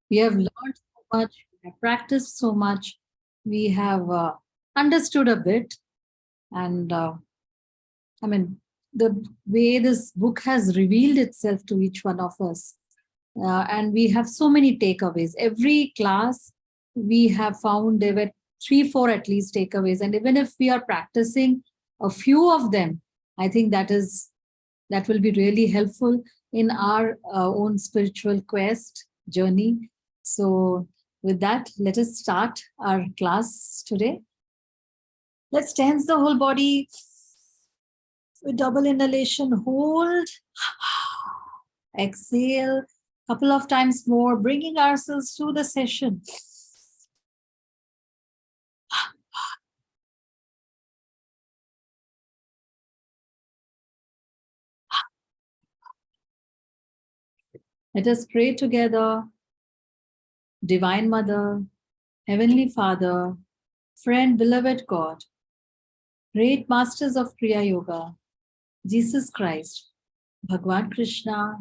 We have learned so much, we have practiced so much, we have understood a bit. And I mean, the way this book has revealed itself to each one of us. And we have so many takeaways. Every class, we have found there were 3, 4 at least takeaways. And even if we are practicing a few of them, I think that will be really helpful in our own spiritual quest journey. So with that, let us start our class today. Let's tense the whole body with double inhalation. Hold. Exhale. Couple of times more, bringing ourselves to the session. Let us pray together. Divine Mother, Heavenly Father, friend, beloved God, great masters of Kriya Yoga, Jesus Christ, Bhagwan Krishna,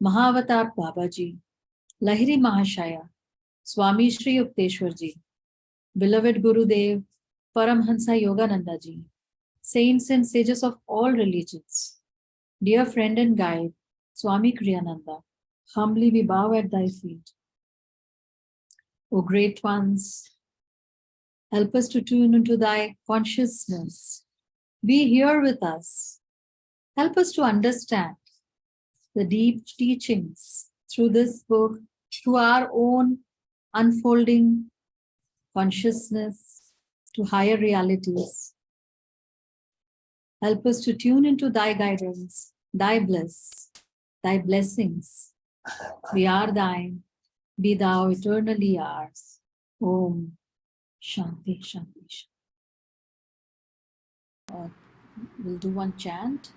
Mahavatar Babaji, Lahiri Mahashaya, Swami Shri Yukteswar Ji, beloved Gurudev, Paramhansa Yogananda Ji, saints and sages of all religions, dear friend and guide, Swami Kriyananda, humbly we bow at thy feet. O great ones, help us to tune into thy consciousness. Be here with us. Help us to understand the deep teachings through this book, through our own unfolding consciousness to higher realities. Help us to tune into thy guidance, thy bliss, thy blessings. We are thine, be thou eternally ours. Om Shanti Shanti Shanti. We'll do one chant.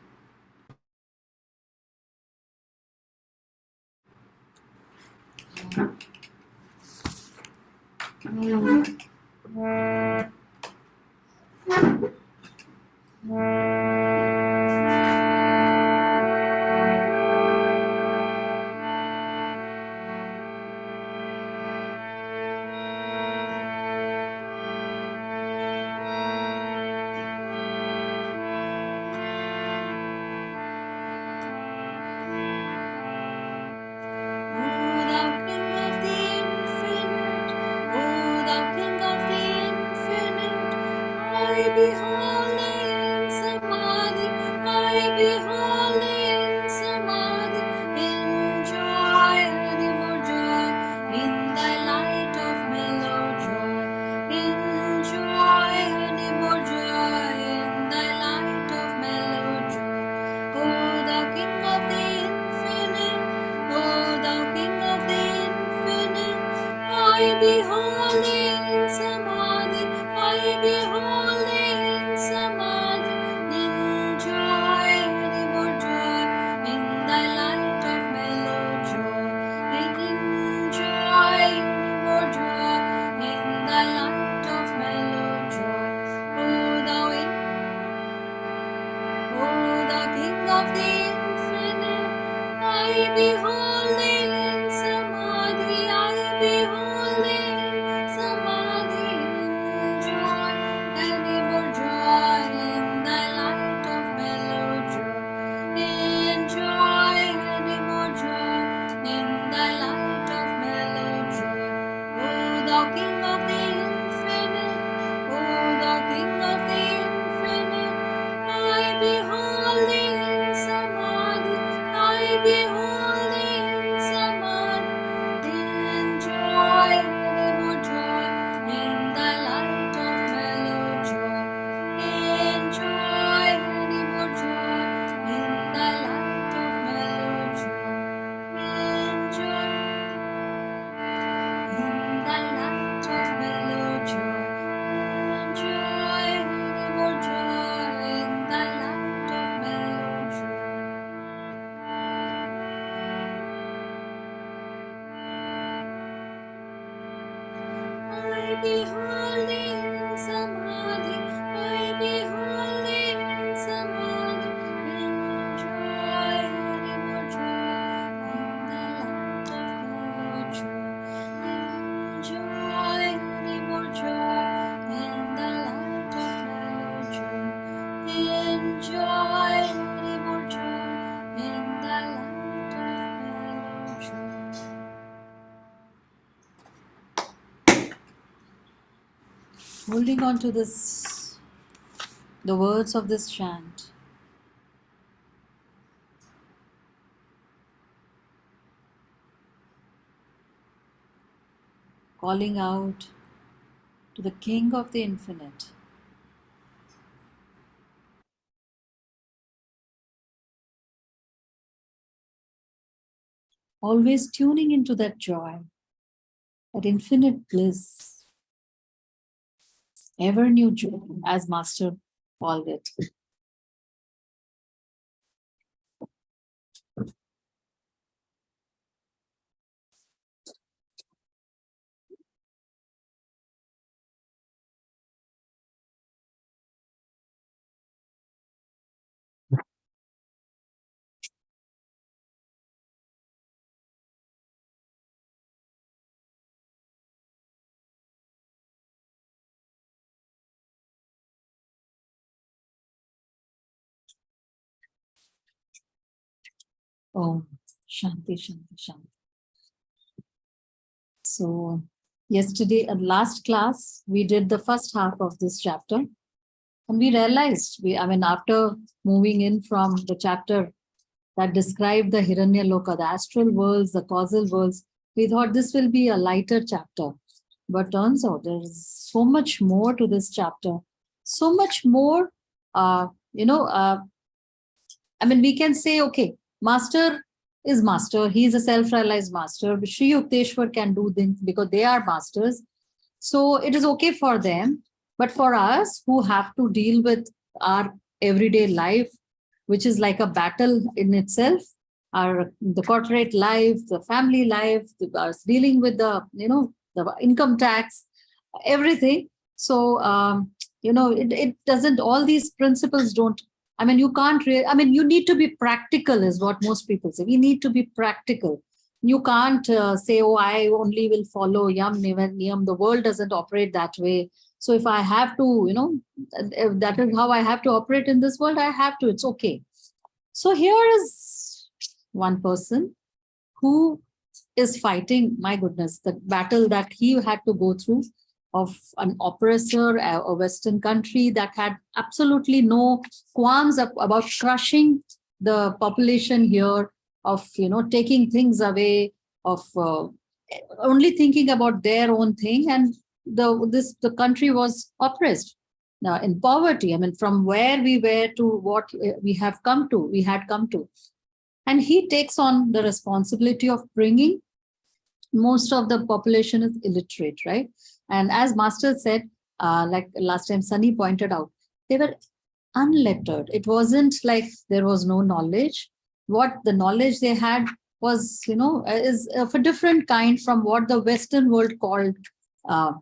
Holding on to this, the words of this chant. Calling out to the King of the Infinite. Always tuning into that joy, that infinite bliss, ever new joy, as Master called it. Oh, Shanti, Shanti, Shanti. So, yesterday, at last class, we did the first half of this chapter. And we realized, after moving in from the chapter that described the Hiranyaloka, the astral worlds, the causal worlds, we thought this will be a lighter chapter. But turns out there's so much more to this chapter. So much more, we can say, okay, master is master. He is a self-realized master. Sri Yukteswar can do things because they are masters. So it is okay for them. But for us who have to deal with our everyday life, which is like a battle in itself, the corporate life, the family life, us dealing with the income tax, everything. So, it doesn't, all these principles don't, you can't really, you need to be practical is what most people say. We need to be practical. You can't say, oh, I only will follow yam, niyam. The world doesn't operate that way. So if I have to, if that is how I have to operate in this world, I have to, it's okay. So here is one person who is fighting, my goodness, the battle that he had to go through of an oppressor, a Western country that had absolutely no qualms about crushing the population here, of taking things away, of only thinking about their own thing, and the country was oppressed. Now in poverty, from where we were to what we had come to, and he takes on the responsibility of bringing, most of the population is illiterate, right? And as Master said, like last time Sunny pointed out, they were unlettered. It wasn't like there was no knowledge. What the knowledge they had was, is of a different kind from what the Western world called uh,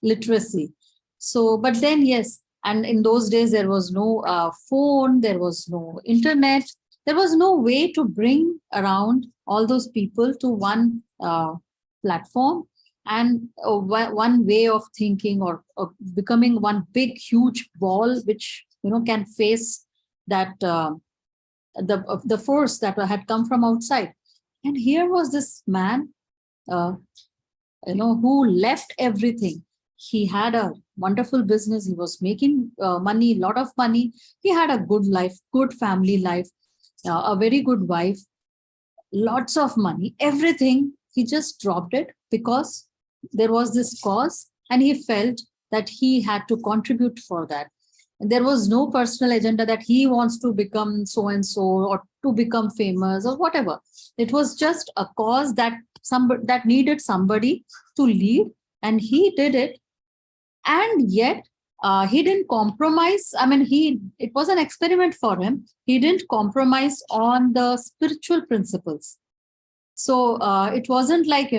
literacy. So, but then yes, and in those days there was no phone, there was no internet, there was no way to bring around all those people to one platform and one way of thinking, or becoming one big huge ball which can face that the force that had come from outside. And here was this man uh, who left everything. He had a wonderful business, he was making money, lot of money, he had a good life, good family life, a very good wife, lots of money, everything. He just dropped it because there was this cause and he felt that he had to contribute for that. And there was no personal agenda that he wants to become so and so or to become famous or whatever. It was just a cause that that needed somebody to lead, and he did it. And yet he didn't compromise. It was an experiment for him. He didn't compromise on the spiritual principles. So it wasn't like,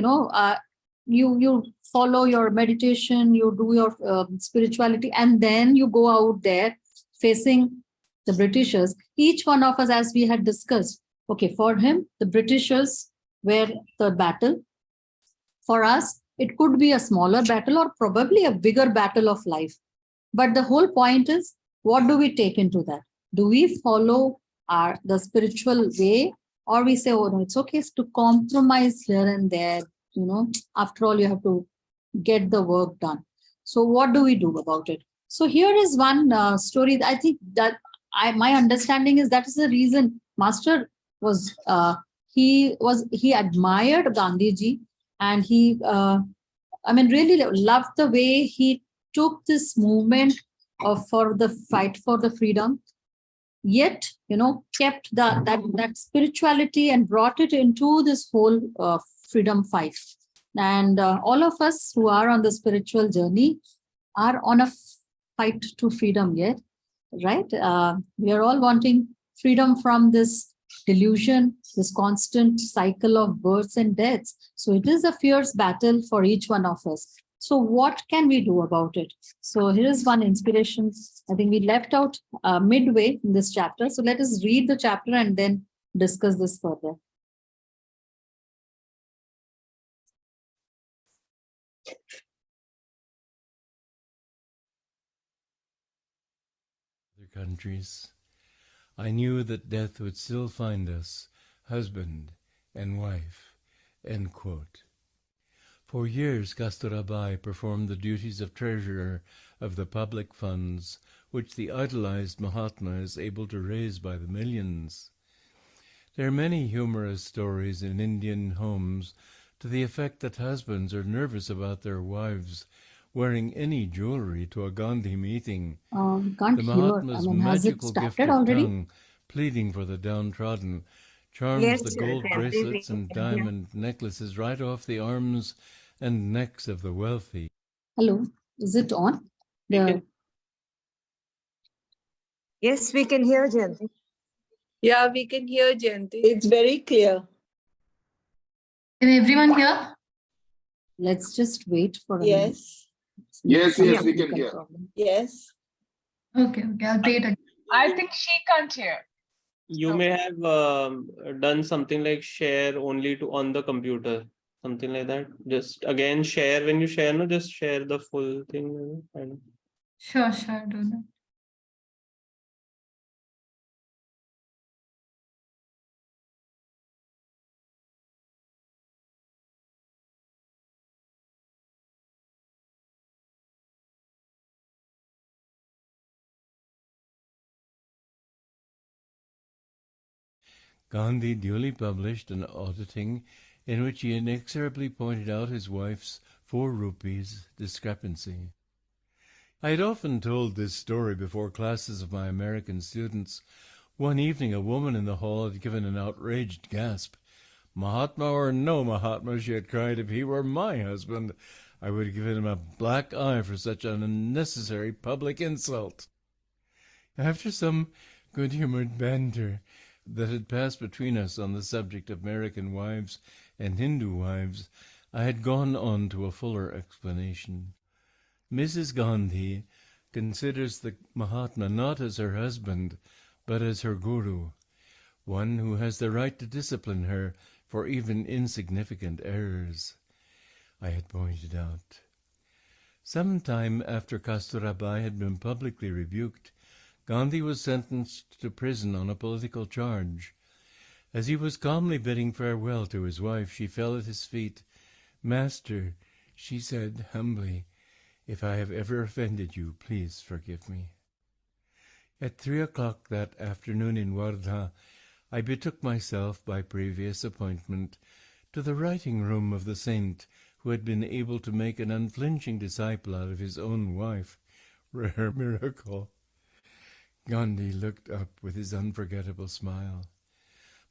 you follow your meditation, you do your spirituality, and then you go out there facing the Britishers. Each one of us, as we had discussed, okay, for him, the Britishers were the battle. For us, it could be a smaller battle or probably a bigger battle of life. But the whole point is, what do we take into that? Do we follow the spiritual way, or we say, oh no, it's okay to compromise here and there, after all, you have to get the work done. So what do we do about it? So here is one story. I think that my understanding is that is the reason Master was he admired Gandhiji, and he really loved the way he took this movement for the fight for the freedom, yet kept that spirituality and brought it into this whole freedom fight. And all of us who are on the spiritual journey are on a fight to freedom yet, right? We are all wanting freedom from this delusion, this constant cycle of births and deaths. So it is a fierce battle for each one of us. So what can we do about it? So here is one inspiration. I think we left out midway in this chapter. So let us read the chapter and then discuss this further. Countries, I knew that death would still find us, husband and wife. End quote. For years, Kasturabai performed the duties of treasurer of the public funds, which the idolized Mahatma is able to raise by the millions. There are many humorous stories in Indian homes to the effect that husbands are nervous about their wives wearing any jewelry to a Gandhi meeting. The Mahatma's magical gift of tongue, pleading for the downtrodden, charms the gold bracelets and diamond necklaces right off the arms and necks of the wealthy. Hello, is it on? Yes, we can hear Jayanti. Yeah, we can hear Jayanti. It's very clear. Can everyone hear? Let's just wait for a Yes. minute. Yes, we can hear. Yes. Okay, I'll play it again. I think she can't hear. You may have done something like share only to on the computer, something like that. Just again share, when you share, no, just share the full thing. Sure, do that. Gandhi duly published an auditing in which he inexorably pointed out his wife's 4 rupees discrepancy. I had often told this story before classes of my American students. One evening a woman in the hall had given an outraged gasp. Mahatma or no Mahatma, she had cried, if he were my husband, I would have given him a black eye for such an unnecessary public insult. After some good-humored banter that had passed between us on the subject of American wives and Hindu wives, I had gone on to a fuller explanation. Mrs. Gandhi considers the Mahatma not as her husband, but as her guru, one who has the right to discipline her for even insignificant errors, I had pointed out. Some time after Kasturabai had been publicly rebuked, Gandhi was sentenced to prison on a political charge. As he was calmly bidding farewell to his wife, she fell at his feet. Master, she said humbly, if I have ever offended you, please forgive me. At 3 o'clock that afternoon in Wardha, I betook myself by previous appointment to the writing room of the saint who had been able to make an unflinching disciple out of his own wife. Rare miracle. Gandhi looked up with his unforgettable smile.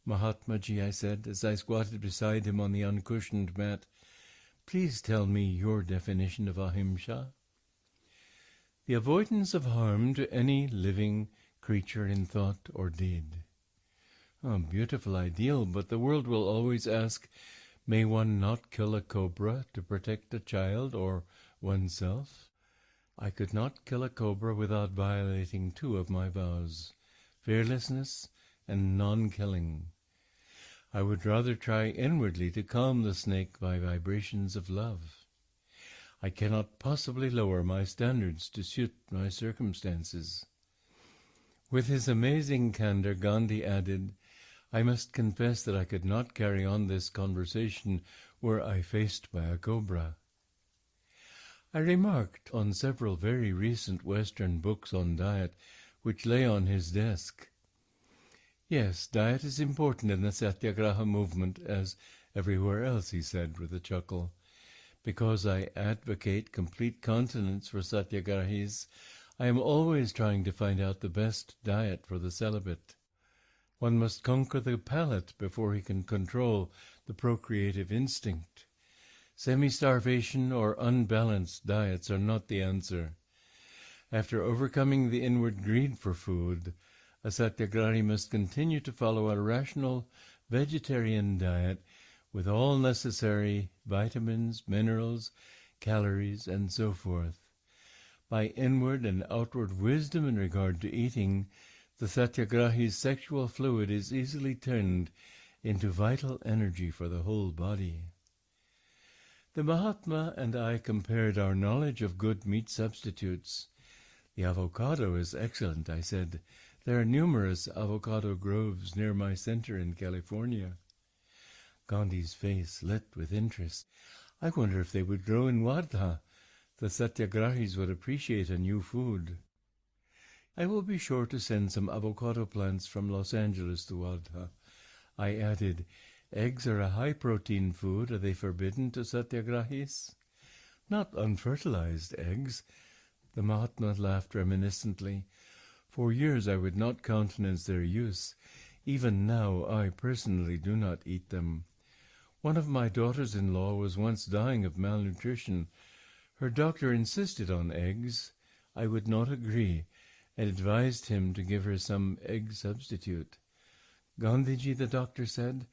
Mahatmaji, I said, as I squatted beside him on the uncushioned mat, please tell me your definition of ahimsa. The avoidance of harm to any living creature in thought or deed. Oh, beautiful ideal, but the world will always ask, may one not kill a cobra to protect a child or oneself? I could not kill a cobra without violating 2 of my vows, fearlessness and non-killing. I would rather try inwardly to calm the snake by vibrations of love. I cannot possibly lower my standards to suit my circumstances. With his amazing candor, Gandhi added, I must confess that I could not carry on this conversation were I faced by a cobra. I remarked on several very recent Western books on diet which lay on his desk. Yes, diet is important in the Satyagraha movement as everywhere else, he said with a chuckle. Because I advocate complete continence for Satyagrahis, I am always trying to find out the best diet for the celibate. One must conquer the palate before he can control the procreative instinct. Semi-starvation or unbalanced diets are not the answer. After overcoming the inward greed for food, a Satyagrahi must continue to follow a rational vegetarian diet with all necessary vitamins, minerals, calories, and so forth. By inward and outward wisdom in regard to eating, the Satyagrahi's sexual fluid is easily turned into vital energy for the whole body. The Mahatma and I compared our knowledge of good meat substitutes. The avocado is excellent, I said. There are numerous avocado groves near my center in California. Gandhi's face lit with interest. I wonder if they would grow in Wardha. The Satyagrahis would appreciate a new food. I will be sure to send some avocado plants from Los Angeles to Wardha. I added, eggs are a high-protein food. Are they forbidden to Satyagrahis? Not unfertilized eggs. The Mahatma laughed reminiscently. For years I would not countenance their use. Even now I personally do not eat them. One of my daughters-in-law was once dying of malnutrition. Her doctor insisted on eggs. I would not agree, and advised him to give her some egg substitute. Gandhiji, the doctor said,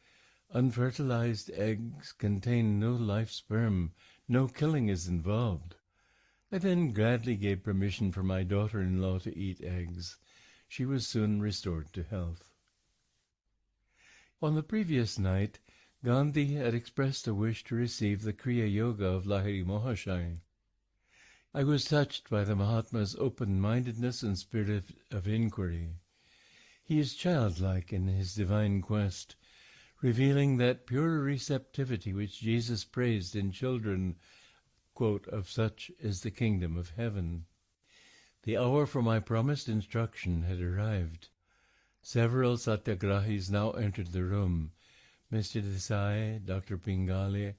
unfertilized eggs contain no live sperm. No killing is involved. I then gladly gave permission for my daughter-in-law to eat eggs. She was soon restored to health. On the previous night, Gandhi had expressed a wish to receive the Kriya Yoga of Lahiri Mahashai. I was touched by the Mahatma's open-mindedness and spirit of inquiry. He is childlike in his divine quest, revealing that pure receptivity which Jesus praised in children, quote, of such is the kingdom of heaven. The hour for my promised instruction had arrived. Several Satyagrahis now entered the room, Mr. Desai, Dr. Pingali,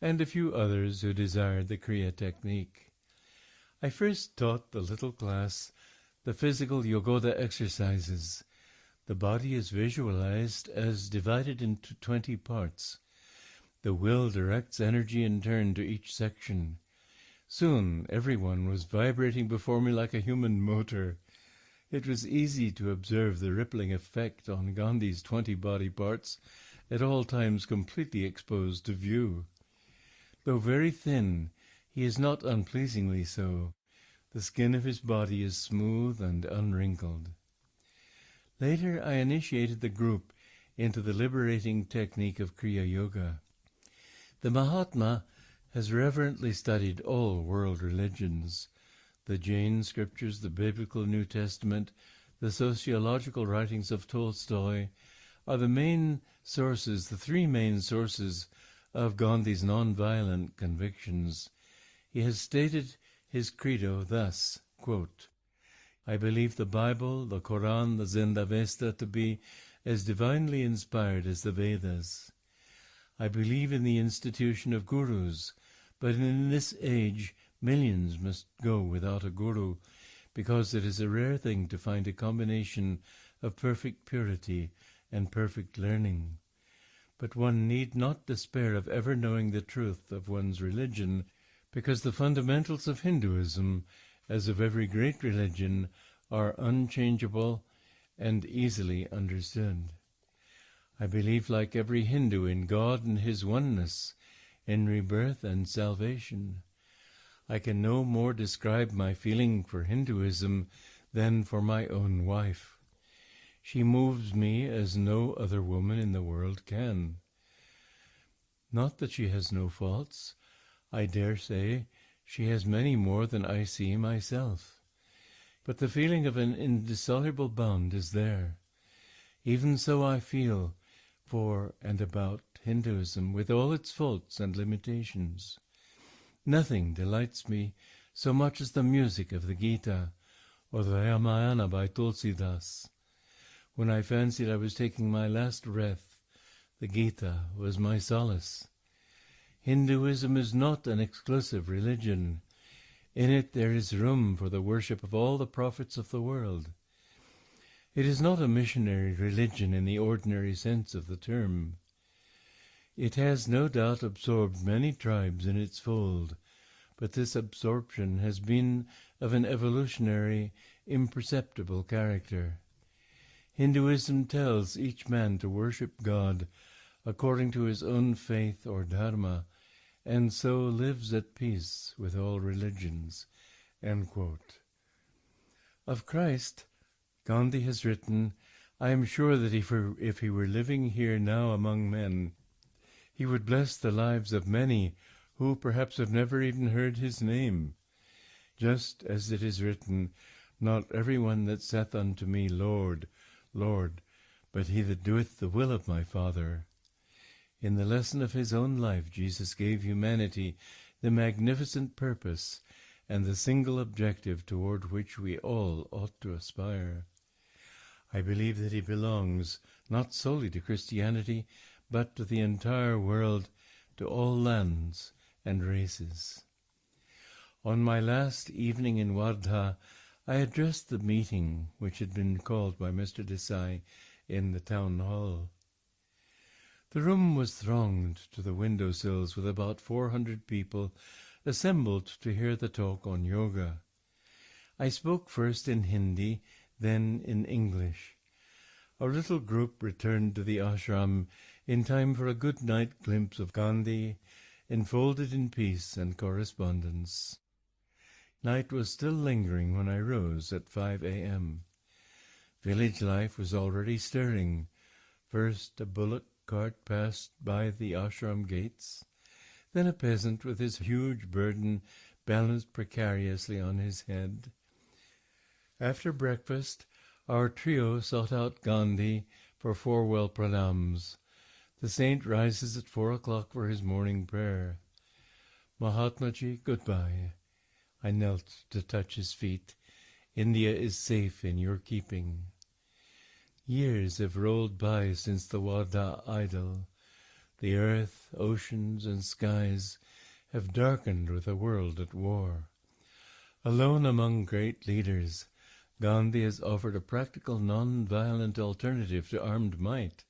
and a few others who desired the Kriya technique. I first taught the little class the physical yogoda exercises. The body is visualized as divided into 20 parts. The will directs energy in turn to each section. Soon everyone was vibrating before me like a human motor. It was easy to observe the rippling effect on Gandhi's 20 body parts, at all times completely exposed to view. Though very thin, he is not unpleasingly so. The skin of his body is smooth and unwrinkled. Later I initiated the group into the liberating technique of Kriya Yoga. The Mahatma has reverently studied all world religions, the Jain scriptures, the biblical New Testament, the sociological writings of Tolstoy, are the three main sources of Gandhi's non-violent convictions. He has stated his credo thus, quote, I believe the Bible, the Quran, the Zend-Avesta to be as divinely inspired as the Vedas. I believe in the institution of gurus, but in this age millions must go without a guru, because it is a rare thing to find a combination of perfect purity and perfect learning. But one need not despair of ever knowing the truth of one's religion, because the fundamentals of Hinduism, as of every great religion, are unchangeable and easily understood. I believe, like every Hindu, in God and his oneness, in rebirth and salvation. I can no more describe my feeling for Hinduism than for my own wife. She moves me as no other woman in the world can. Not that she has no faults. I dare say she has many more than I see myself. But the feeling of an indissoluble bond is there. Even so I feel for and about Hinduism, with all its faults and limitations. Nothing delights me so much as the music of the Gita or the Ramayana by Tulsidas. When I fancied I was taking my last breath, the Gita was my solace. Hinduism is not an exclusive religion. In it there is room for the worship of all the prophets of the world. It is not a missionary religion in the ordinary sense of the term. It has no doubt absorbed many tribes in its fold, but this absorption has been of an evolutionary, imperceptible character. Hinduism tells each man to worship God according to his own faith or dharma, and so lives at peace with all religions." End quote. Of Christ, Gandhi has written, "I am sure that if he were living here now among men, he would bless the lives of many who perhaps have never even heard his name. Just as it is written, Not every one that saith unto me, Lord, Lord, but he that doeth the will of my Father." In the lesson of his own life, Jesus gave humanity the magnificent purpose and the single objective toward which we all ought to aspire. I believe that he belongs not solely to Christianity, but to the entire world, to all lands and races. On my last evening in Wardha, I addressed the meeting which had been called by Mr. Desai in the town hall. The room was thronged to the window-sills with about 400 people assembled to hear the talk on yoga. I spoke first in Hindi, then in English. Our little group returned to the ashram in time for a good-night glimpse of Gandhi, enfolded in peace and correspondence. Night was still lingering when I rose at 5 a.m. Village life was already stirring. First a bullock cart passed by the ashram gates, then a peasant with his huge burden balanced precariously on his head. After breakfast, our trio sought out Gandhi for farewell pranams. The saint rises at 4 o'clock for his morning prayer. "Mahatma ji, goodbye." I knelt to touch his feet. "India is safe in your keeping." Years have rolled by since the Wardha idol. The earth, oceans, and skies have darkened with a world at war. Alone among great leaders, Gandhi has offered a practical, non-violent alternative to armed might.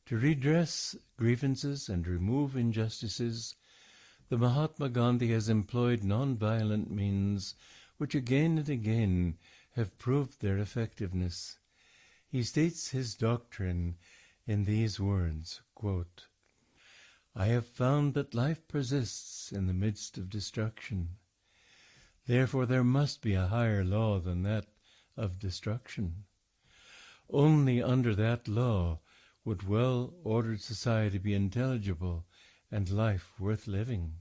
To redress grievances and remove injustices, the Mahatma Gandhi has employed non-violent means which again and again have proved their effectiveness. He states his doctrine in these words, quote, "I have found that life persists in the midst of destruction. Therefore there must be a higher law than that of destruction. Only under that law would well-ordered society be intelligible and life worth living.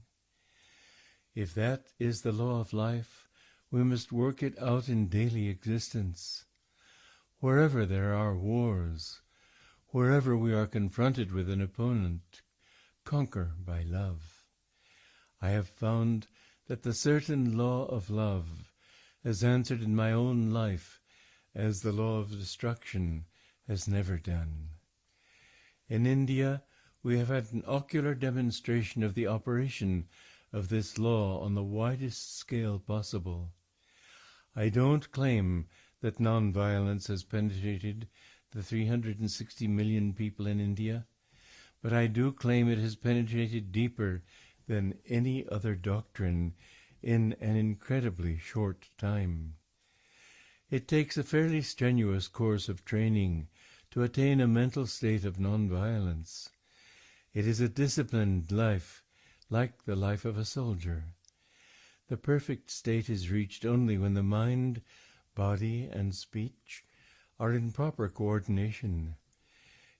If that is the law of life, we must work it out in daily existence. Wherever there are wars, wherever we are confronted with an opponent, conquer by love. I have found that the certain law of love has answered in my own life as the law of destruction has never done. In India, we have had an ocular demonstration of the operation of this law on the widest scale possible. I don't claim that non-violence has penetrated the 360 million people in India, but I do claim it has penetrated deeper than any other doctrine in an incredibly short time. It takes a fairly strenuous course of training to attain a mental state of non-violence. It is a disciplined life, like the life of a soldier. The perfect state is reached only when the mind, body, and speech are in proper coordination.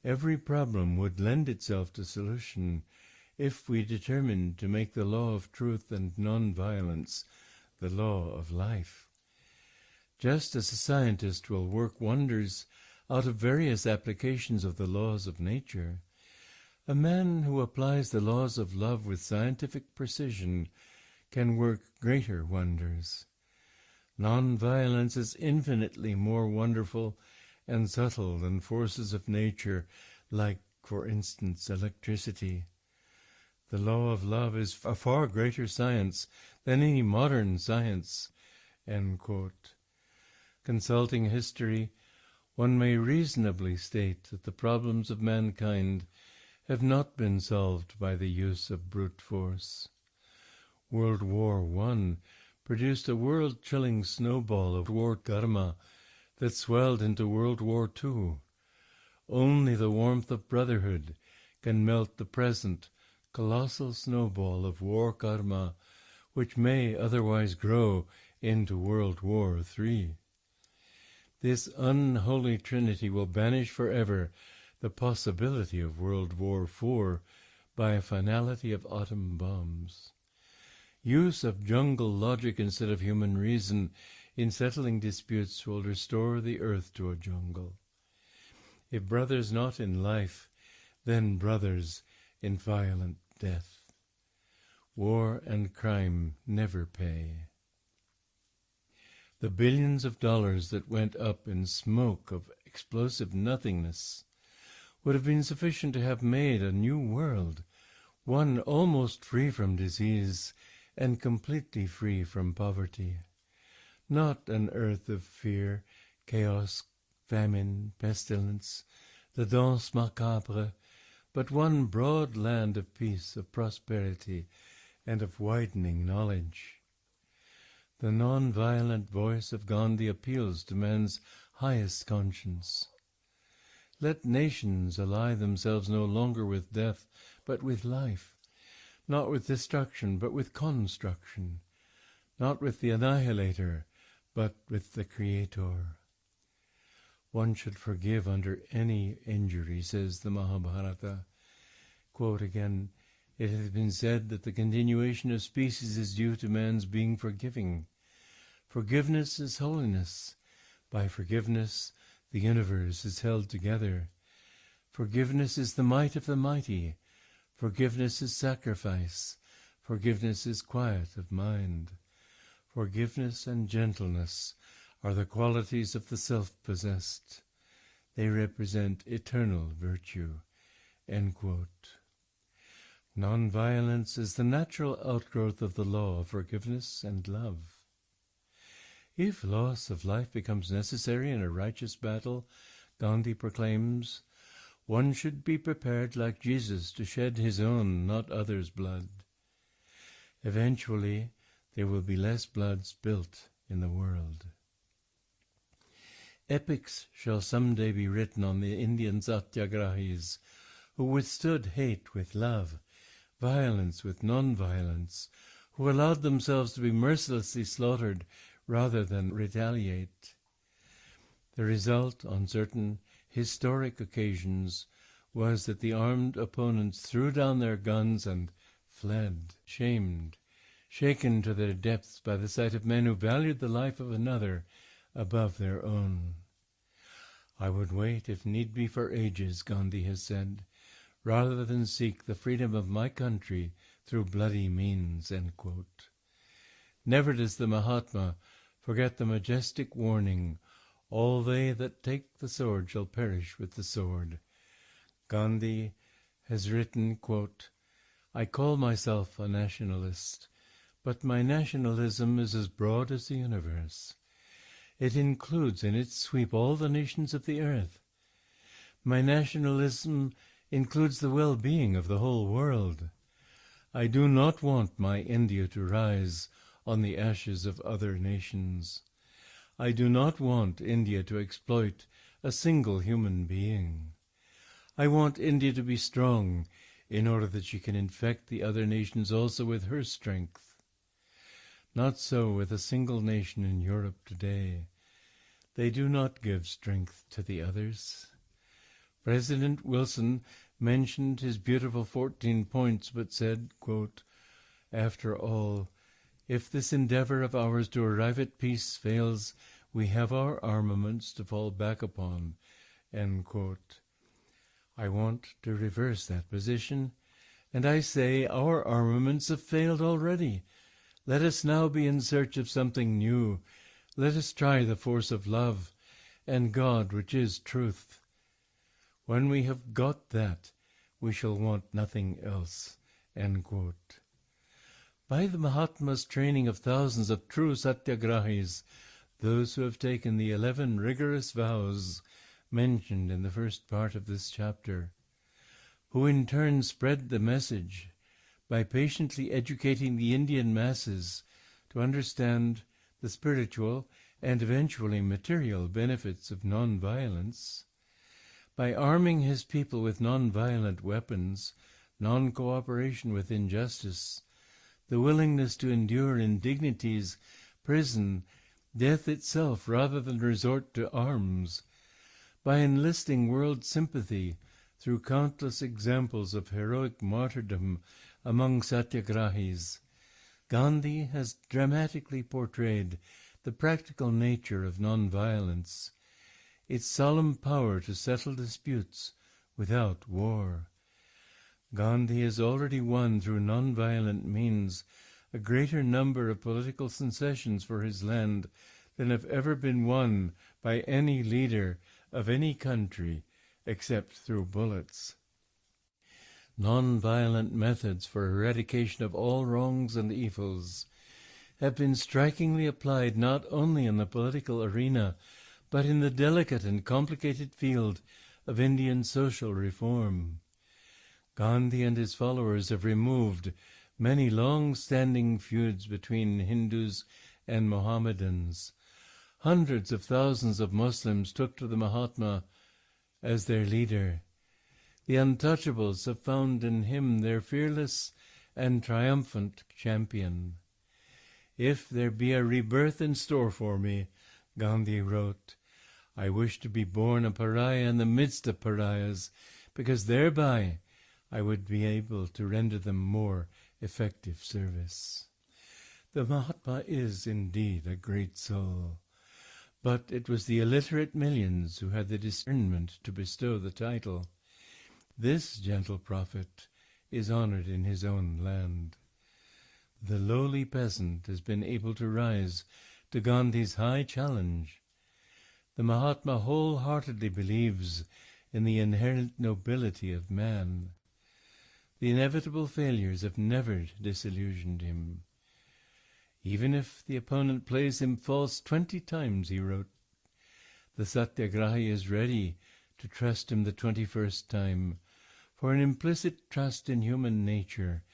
Every problem would lend itself to solution if we determined to make the law of truth and non-violence the law of life. Just as a scientist will work wonders out of various applications of the laws of nature, a man who applies the laws of love with scientific precision can work greater wonders. Non-violence is infinitely more wonderful and subtle than forces of nature, like, for instance, electricity. The law of love is a far greater science than any modern science." End quote. Consulting history, one may reasonably state that the problems of mankind have not been solved by the use of brute force. World War I produced a world-chilling snowball of war karma that swelled into World War II. Only the warmth of brotherhood can melt the present colossal snowball of war karma, which may otherwise grow into World War III. This unholy trinity will banish forever the possibility of World War IV by a finality of atom bombs. Use of jungle logic instead of human reason in settling disputes will restore the earth to a jungle. If brothers not in life, then brothers in violent death. War and crime never pay. The billions of dollars that went up in smoke of explosive nothingness would have been sufficient to have made a new world, one almost free from disease and completely free from poverty. Not an earth of fear, chaos, famine, pestilence, the danse macabre, but one broad land of peace, of prosperity, and of widening knowledge. The non-violent voice of Gandhi appeals to man's highest conscience. Let nations ally themselves no longer with death, but with life, not with destruction, but with construction, not with the annihilator, but with the creator. One should forgive under any injury, says the Mahabharata. Quote again, "It has been said that the continuation of species is due to man's being forgiving. Forgiveness is holiness. By forgiveness, the universe is held together. Forgiveness is the might of the mighty. Forgiveness is sacrifice. Forgiveness is quiet of mind. Forgiveness and gentleness are the qualities of the self-possessed. They represent eternal virtue." End quote. Non-violence is the natural outgrowth of the law of forgiveness and love. If loss of life becomes necessary in a righteous battle, Gandhi proclaims, one should be prepared like Jesus to shed his own, not others' blood. Eventually, there will be less blood spilt in the world. Epics shall someday be written on the Indian satyagrahis who withstood hate with love, violence with non-violence, who allowed themselves to be mercilessly slaughtered rather than retaliate. The result on certain historic occasions was that the armed opponents threw down their guns and fled, shamed, shaken to their depths by the sight of men who valued the life of another above their own. "I would wait, if need be, for ages," Gandhi has said, "rather than seek the freedom of my country through bloody means." End quote. Never does the Mahatma forget the majestic warning, "All they that take the sword shall perish with the sword." Gandhi has written, quote, "I call myself a nationalist, but my nationalism is as broad as the universe. It includes in its sweep all the nations of the earth. My nationalism includes the well-being of the whole world. I do not want my India to rise on the ashes of other nations. I do not want India to exploit a single human being. I want India to be strong in order that she can infect the other nations also with her strength. Not so with a single nation in Europe today. They do not give strength to the others." President Wilson mentioned his beautiful 14 points, but said, quote, "After all, if this endeavor of ours to arrive at peace fails, we have our armaments to fall back upon." End quote. I want to reverse that position, and I say our armaments have failed already. Let us now be in search of something new. Let us try the force of love and God, which is truth. When we have got that, we shall want nothing else." End quote. By the Mahatma's training of thousands of true satyagrahis, those who have taken the 11 rigorous vows mentioned in the first part of this chapter, who in turn spread the message by patiently educating the Indian masses to understand the spiritual and eventually material benefits of non-violence, by arming his people with non-violent weapons, non-cooperation with injustice, the willingness to endure indignities, prison, death itself rather than resort to arms, by enlisting world sympathy through countless examples of heroic martyrdom among satyagrahis, Gandhi has dramatically portrayed the practical nature of non-violence, its solemn power to settle disputes without war. Gandhi has already won through non-violent means a greater number of political concessions for his land than have ever been won by any leader of any country except through bullets. Non-violent methods for eradication of all wrongs and evils have been strikingly applied not only in the political arena, but in the delicate and complicated field of Indian social reform. Gandhi and his followers have removed many long-standing feuds between Hindus and Mohammedans. Hundreds of thousands of Muslims took to the Mahatma as their leader. The untouchables have found in him their fearless and triumphant champion. "If there be a rebirth in store for me," Gandhi wrote, "I wish to be born a pariah in the midst of pariahs, because thereby I would be able to render them more effective service." The Mahatma is indeed a great soul, but it was the illiterate millions who had the discernment to bestow the title. This gentle prophet is honored in his own land. The lowly peasant has been able to rise to Gandhi's high challenge. The Mahatma wholeheartedly believes in the inherent nobility of man. The inevitable failures have never disillusioned him. "Even if the opponent plays him false 20 times, he wrote, the satyagrahi is ready to trust him the 21st time, for an implicit trust in human nature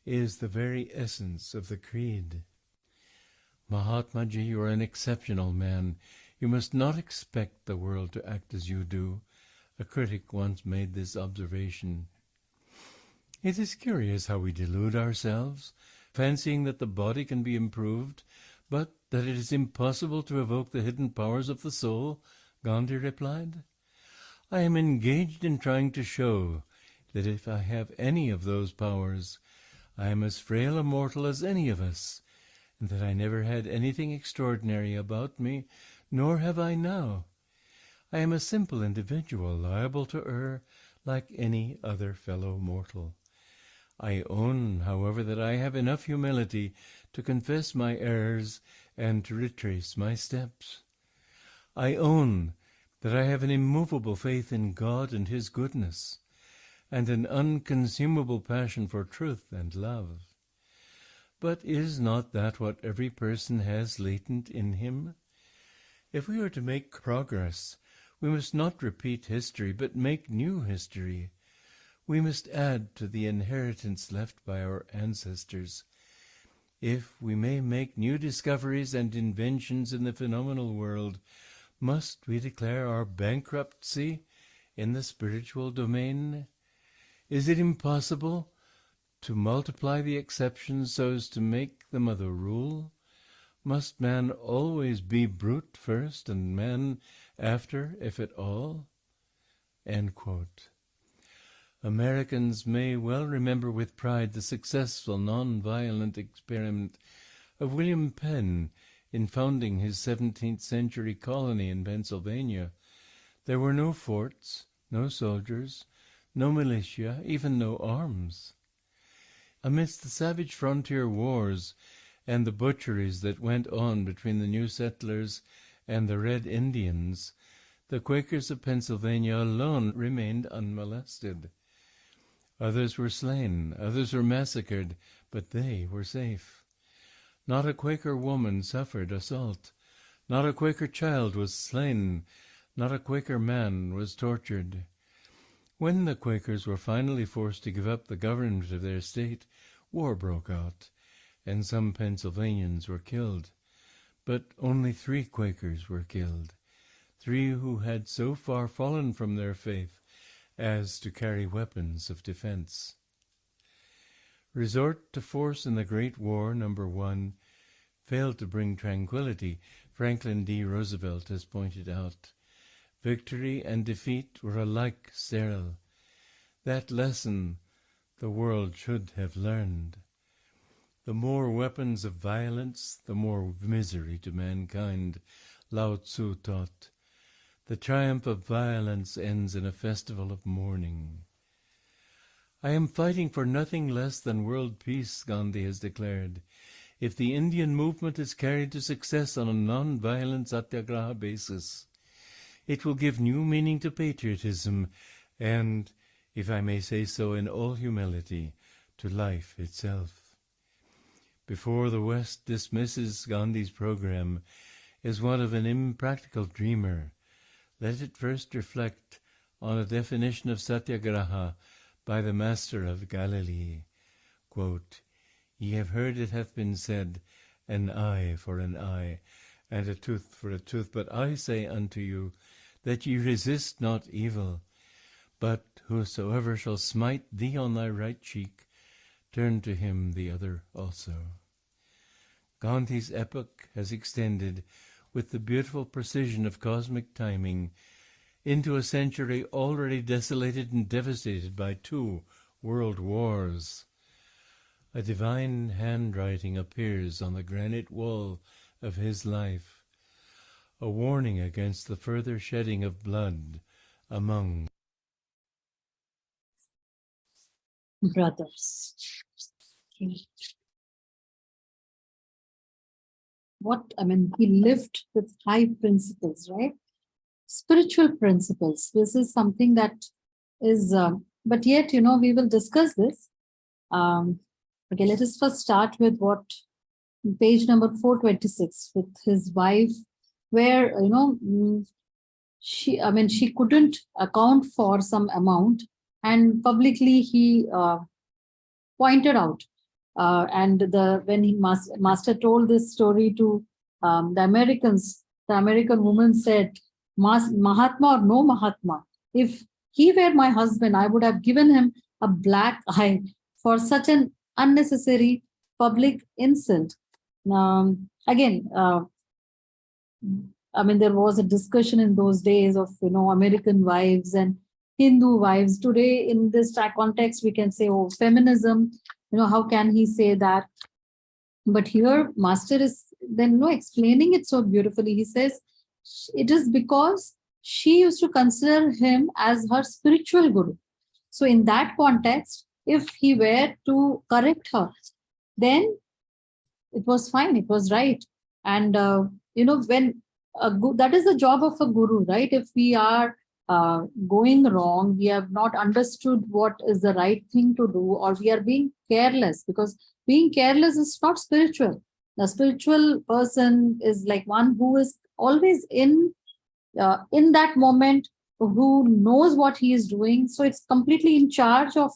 is the very essence of the creed." Mahatmaji, you are an exceptional man. You must not expect the world to act as you do. A critic once made this observation. It is curious how we delude ourselves, fancying that the body can be improved, but that it is impossible to evoke the hidden powers of the soul, Gandhi replied. "I am engaged in trying to show that if I have any of those powers, I am as frail a mortal as any of us, and that I never had anything extraordinary about me, nor have I now. I am a simple individual, liable to err like any other fellow mortal. I own, however, that I have enough humility to confess my errors and to retrace my steps. I own that I have an immovable faith in God and His goodness, and an unconsumable passion for truth and love. But is not that what every person has latent in him? If we are to make progress, we must not repeat history, but make new history. We must add to the inheritance left by our ancestors. If we may make new discoveries and inventions in the phenomenal world, must we declare our bankruptcy in the spiritual domain? Is it impossible to multiply the exceptions so as to make them the rule? Must man always be brute first and man after, if at all? End quote. Americans may well remember with pride the successful non-violent experiment of William Penn in founding his 17th century colony in Pennsylvania. There were no forts, no soldiers, no militia, even no arms. Amidst the savage frontier wars and the butcheries that went on between the new settlers and the Red Indians, the Quakers of Pennsylvania alone remained unmolested. Others were slain, others were massacred, but they were safe. Not a Quaker woman suffered assault. Not a Quaker child was slain. Not a Quaker man was tortured. When the Quakers were finally forced to give up the government of their state, war broke out, and some Pennsylvanians were killed. But only 3 Quakers were killed, 3 who had so far fallen from their faith as to carry weapons of defense. Resort to force in the Great War, number 1, failed to bring tranquility, Franklin D. Roosevelt has pointed out. Victory and defeat were alike sterile. That lesson the world should have learned. The more weapons of violence, the more misery to mankind, Lao Tzu taught. The triumph of violence ends in a festival of mourning. I am fighting for nothing less than world peace, Gandhi has declared. If the Indian movement is carried to success on a non-violent satyagraha basis, it will give new meaning to patriotism and, if I may say so in all humility, to life itself. Before the West dismisses Gandhi's program as one of an impractical dreamer, let it first reflect on a definition of satyagraha by the Master of Galilee. Quote, "Ye have heard it hath been said, an eye for an eye, and a tooth for a tooth. But I say unto you, that ye resist not evil. But whosoever shall smite thee on thy right cheek, turn to him the other also." Gandhi's epoch has extended, with the beautiful precision of cosmic timing, into a century already desolated and devastated by 2 world wars. A divine handwriting appears on the granite wall of his life, a warning against the further shedding of blood among brothers. He lived with high principles, right? Spiritual principles. This is something that is, but yet, we will discuss this. Okay, let us first start with page number 426, with his wife, where, she couldn't account for some amount, and publicly he pointed out. When master told this story to the Americans, the American woman said, "Mahatma or no Mahatma, if he were my husband, I would have given him a black eye for such an unnecessary public insult." Again, there was a discussion in those days of, American wives and Hindu wives. Today, in this context, we can say, oh, feminism, how can he say that? But here, Master is then explaining it so beautifully. He says, it is because she used to consider him as her spiritual guru. So in that context, if he were to correct her, then it was fine, it was right. And, when that is the job of a guru, right? If we are going wrong, we have not understood what is the right thing to do, or we are being careless, because being careless is not spiritual. The spiritual person is like one who is always in that moment, who knows what he is doing. So it's completely in charge of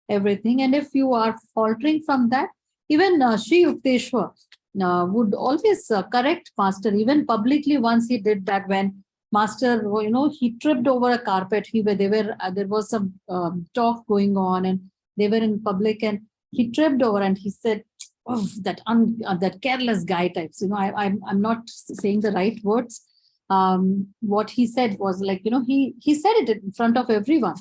everything. And if you are faltering from that, even Sri Yukteswar would always correct Master, even publicly. Once he did that when Master, he tripped over a carpet. There was some talk going on, and they were in public, and he tripped over, and he said, "Oh, that careless guy types." I'm not saying the right words. What he said was like, he said it in front of everyone.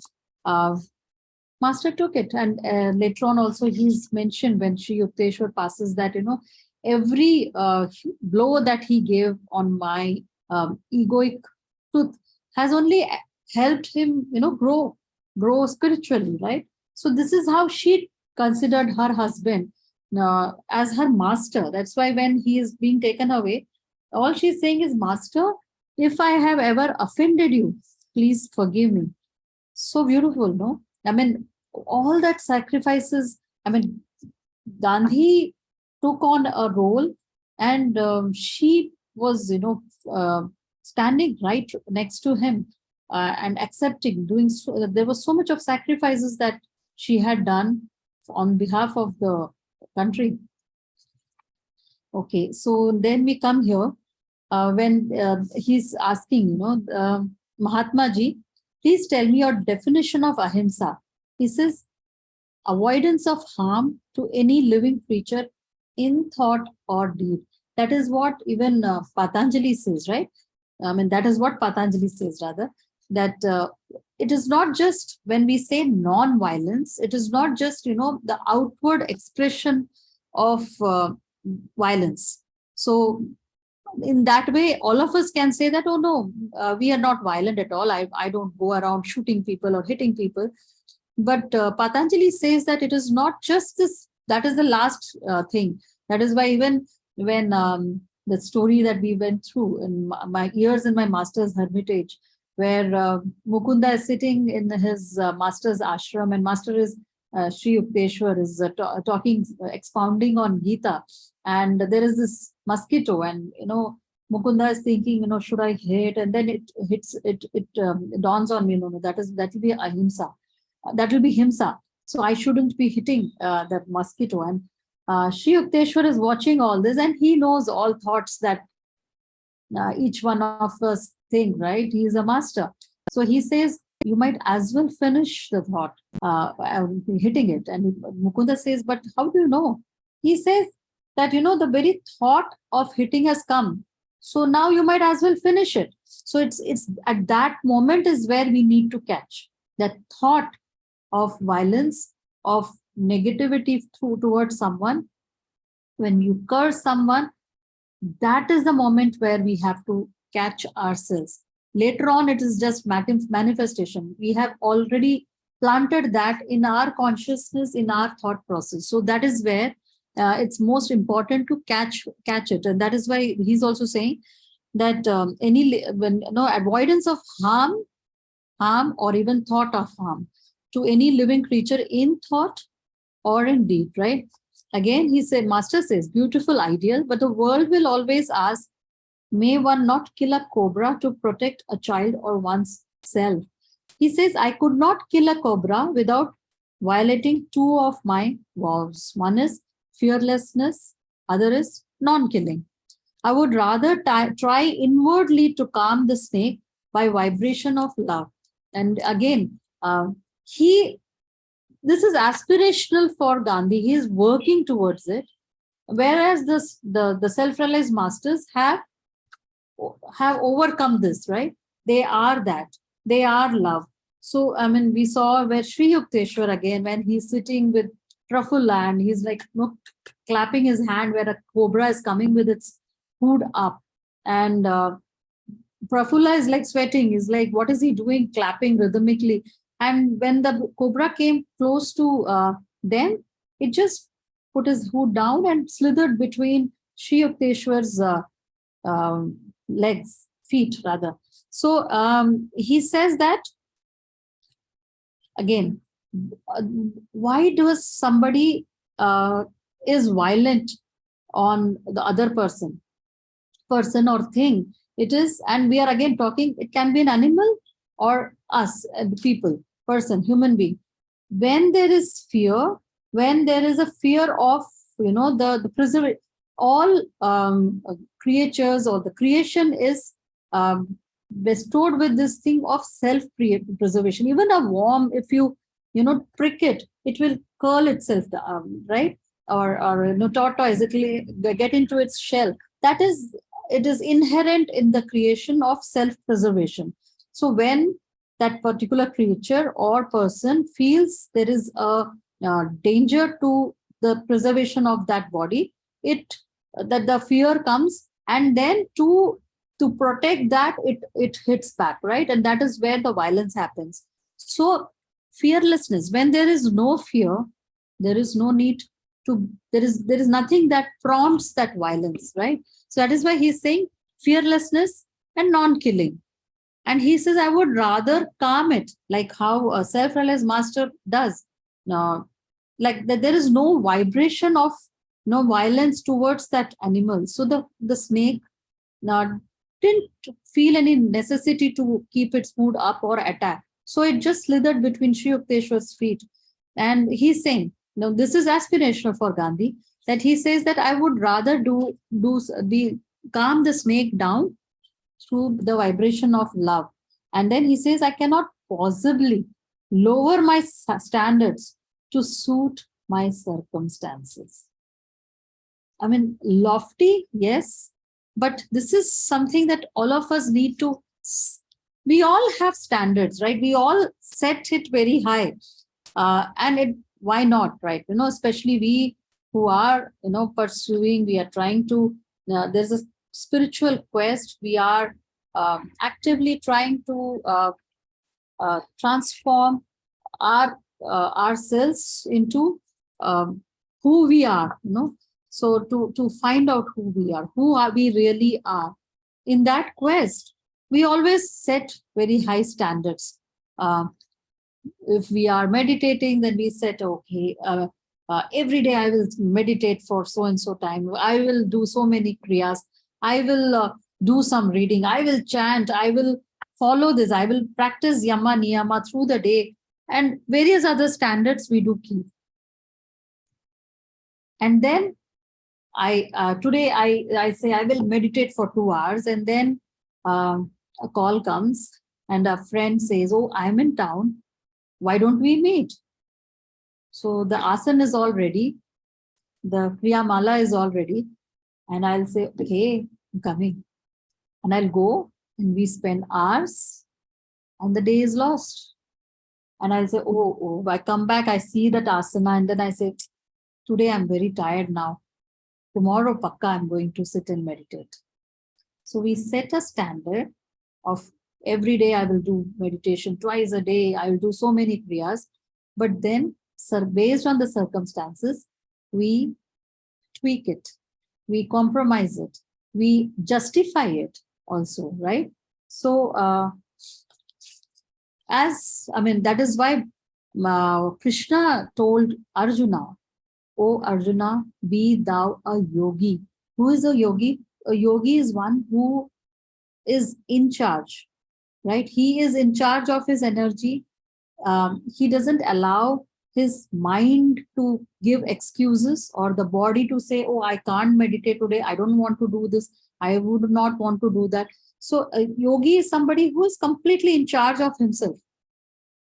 Master took it, and later on also he's mentioned when Sri Yukteswar passes that, every blow that he gave on my egoic truth has only helped him, grow spiritually, right? So this is how she considered her husband, as her master. That's why when he is being taken away, all she's saying is, Master, if I have ever offended you, please forgive me. So beautiful, no? I mean, all that sacrifices, I mean, Gandhi took on a role, and she was, standing right next to him and accepting, doing so. There was so much of sacrifices that she had done on behalf of the country. Okay, so then we come here when he's asking, Mahatma ji, please tell me your definition of ahimsa. He says, avoidance of harm to any living creature in thought or deed. That is what even Patanjali says, right? I mean, that is what Patanjali says, rather, that it is not just when we say non-violence, it is not just, the outward expression of violence. So in that way, all of us can say that, oh no, we are not violent at all. I don't go around shooting people or hitting people. But Patanjali says that it is not just this, that is the last thing. That is why even when the story that we went through in my years in my master's hermitage, where Mukunda is sitting in his master's ashram, and master is Sri Yukteswar is talking, expounding on Gita, and there is this mosquito, and Mukunda is thinking, should I hit? And then it hits, it dawns on me, that will be ahimsa, that will be himsa. So I shouldn't be hitting that mosquito. And Sri Yukteswar is watching all this, and he knows all thoughts that each one of us think, right? He is a master. So he says, you might as well finish the thought, hitting it. And Mukunda says, but how do you know? He says that, the very thought of hitting has come. So now you might as well finish it. So it's at that moment is where we need to catch that thought of violence, of negativity towards someone. When you curse someone, that is the moment where we have to catch ourselves. Later on, it is just manifestation. We have already planted that in our consciousness, in our thought process. So that is where it's most important to catch it. And that is why he's also saying that avoidance of harm or even thought of harm to any living creature in thought or in deed, right? Again, he said, Master says, beautiful ideal, but the world will always ask, may one not kill a cobra to protect a child or one's self? He says, I could not kill a cobra without violating two of my vows. One is fearlessness, other is non-killing. I would rather try inwardly to calm the snake by vibration of love. And again, this is aspirational for Gandhi. He is working towards it. Whereas the self-realized masters have overcome this, right? They are that. They are love. So, I mean, we saw where Sri Yukteswar, again, when he's sitting with Prafulla and he's like clapping his hand where a cobra is coming with its hood up. And Prafulla is like sweating. He's like, what is he doing? Clapping rhythmically. And when the cobra came close to them, it just put his hood down and slithered between Sri Yukteswar's feet rather. So he says that, again, why does somebody is violent on the other person or thing? It is, and we are again talking, it can be an animal or us, people, person, human being. When there is fear, when there is a fear of, the preserve, all creatures or the creation is bestowed with this thing of self-preservation. Even a worm, if you, prick it, it will curl itself, right? Or tortoise, it will get into its shell. It is inherent in the creation of self-preservation. So when that particular creature or person feels there is a danger to the preservation of that body, that the fear comes, and then to protect that, it hits back, right? And that is where the violence happens. So fearlessness, when there is no fear, there is no need there is nothing that prompts that violence, right? So that is why he's saying fearlessness and non-killing. And he says, I would rather calm it, like how a self-realized master does. Now, like that there is no vibration of no violence towards that animal. So the snake didn't feel any necessity to keep its mood up or attack. So it just slithered between Sri Yukteswar's feet. And he's saying, now this is aspirational for Gandhi, that he says that I would rather calm the snake down through the vibration of love. And then he says, I cannot possibly lower my standards to suit my circumstances. I mean, lofty, yes, but this is something that all of us need to, we all have standards, right? We all set it very high. Why not, right? Especially we who are, pursuing, we are trying to, there's a spiritual quest. We are actively trying to transform ourselves into who we are, So to find out who we really are. In that quest, we always set very high standards. If we are meditating, then we set, okay, every day I will meditate for so and so time. I will do so many kriyas. I will do some reading. I will chant. I will follow this. I will practice yama niyama through the day, and various other standards we do keep. And then today I say I will meditate for 2 hours, and then a call comes and a friend says, oh, I'm in town. Why don't we meet? So the asana is all ready. The kriya mala is all ready. And I'll say, okay, I'm coming. And I'll go, and we spend hours, and the day is lost. And I'll say, oh, I come back, I see that asana, and then I say, today I'm very tired now. Tomorrow, pakka, I'm going to sit and meditate. So we set a standard of every day I will do meditation, twice a day, I will do so many kriyas. But then, based on the circumstances, we tweak it, we compromise it, we justify it also, right? So, that is why Krishna told Arjuna, O Arjuna, be thou a yogi. Who is a yogi? A yogi is one who is in charge, right? He is in charge of his energy. He doesn't allow his mind to give excuses, or the body to say, oh, I can't meditate today. I don't want to do this. I would not want to do that. So a yogi is somebody who is completely in charge of himself.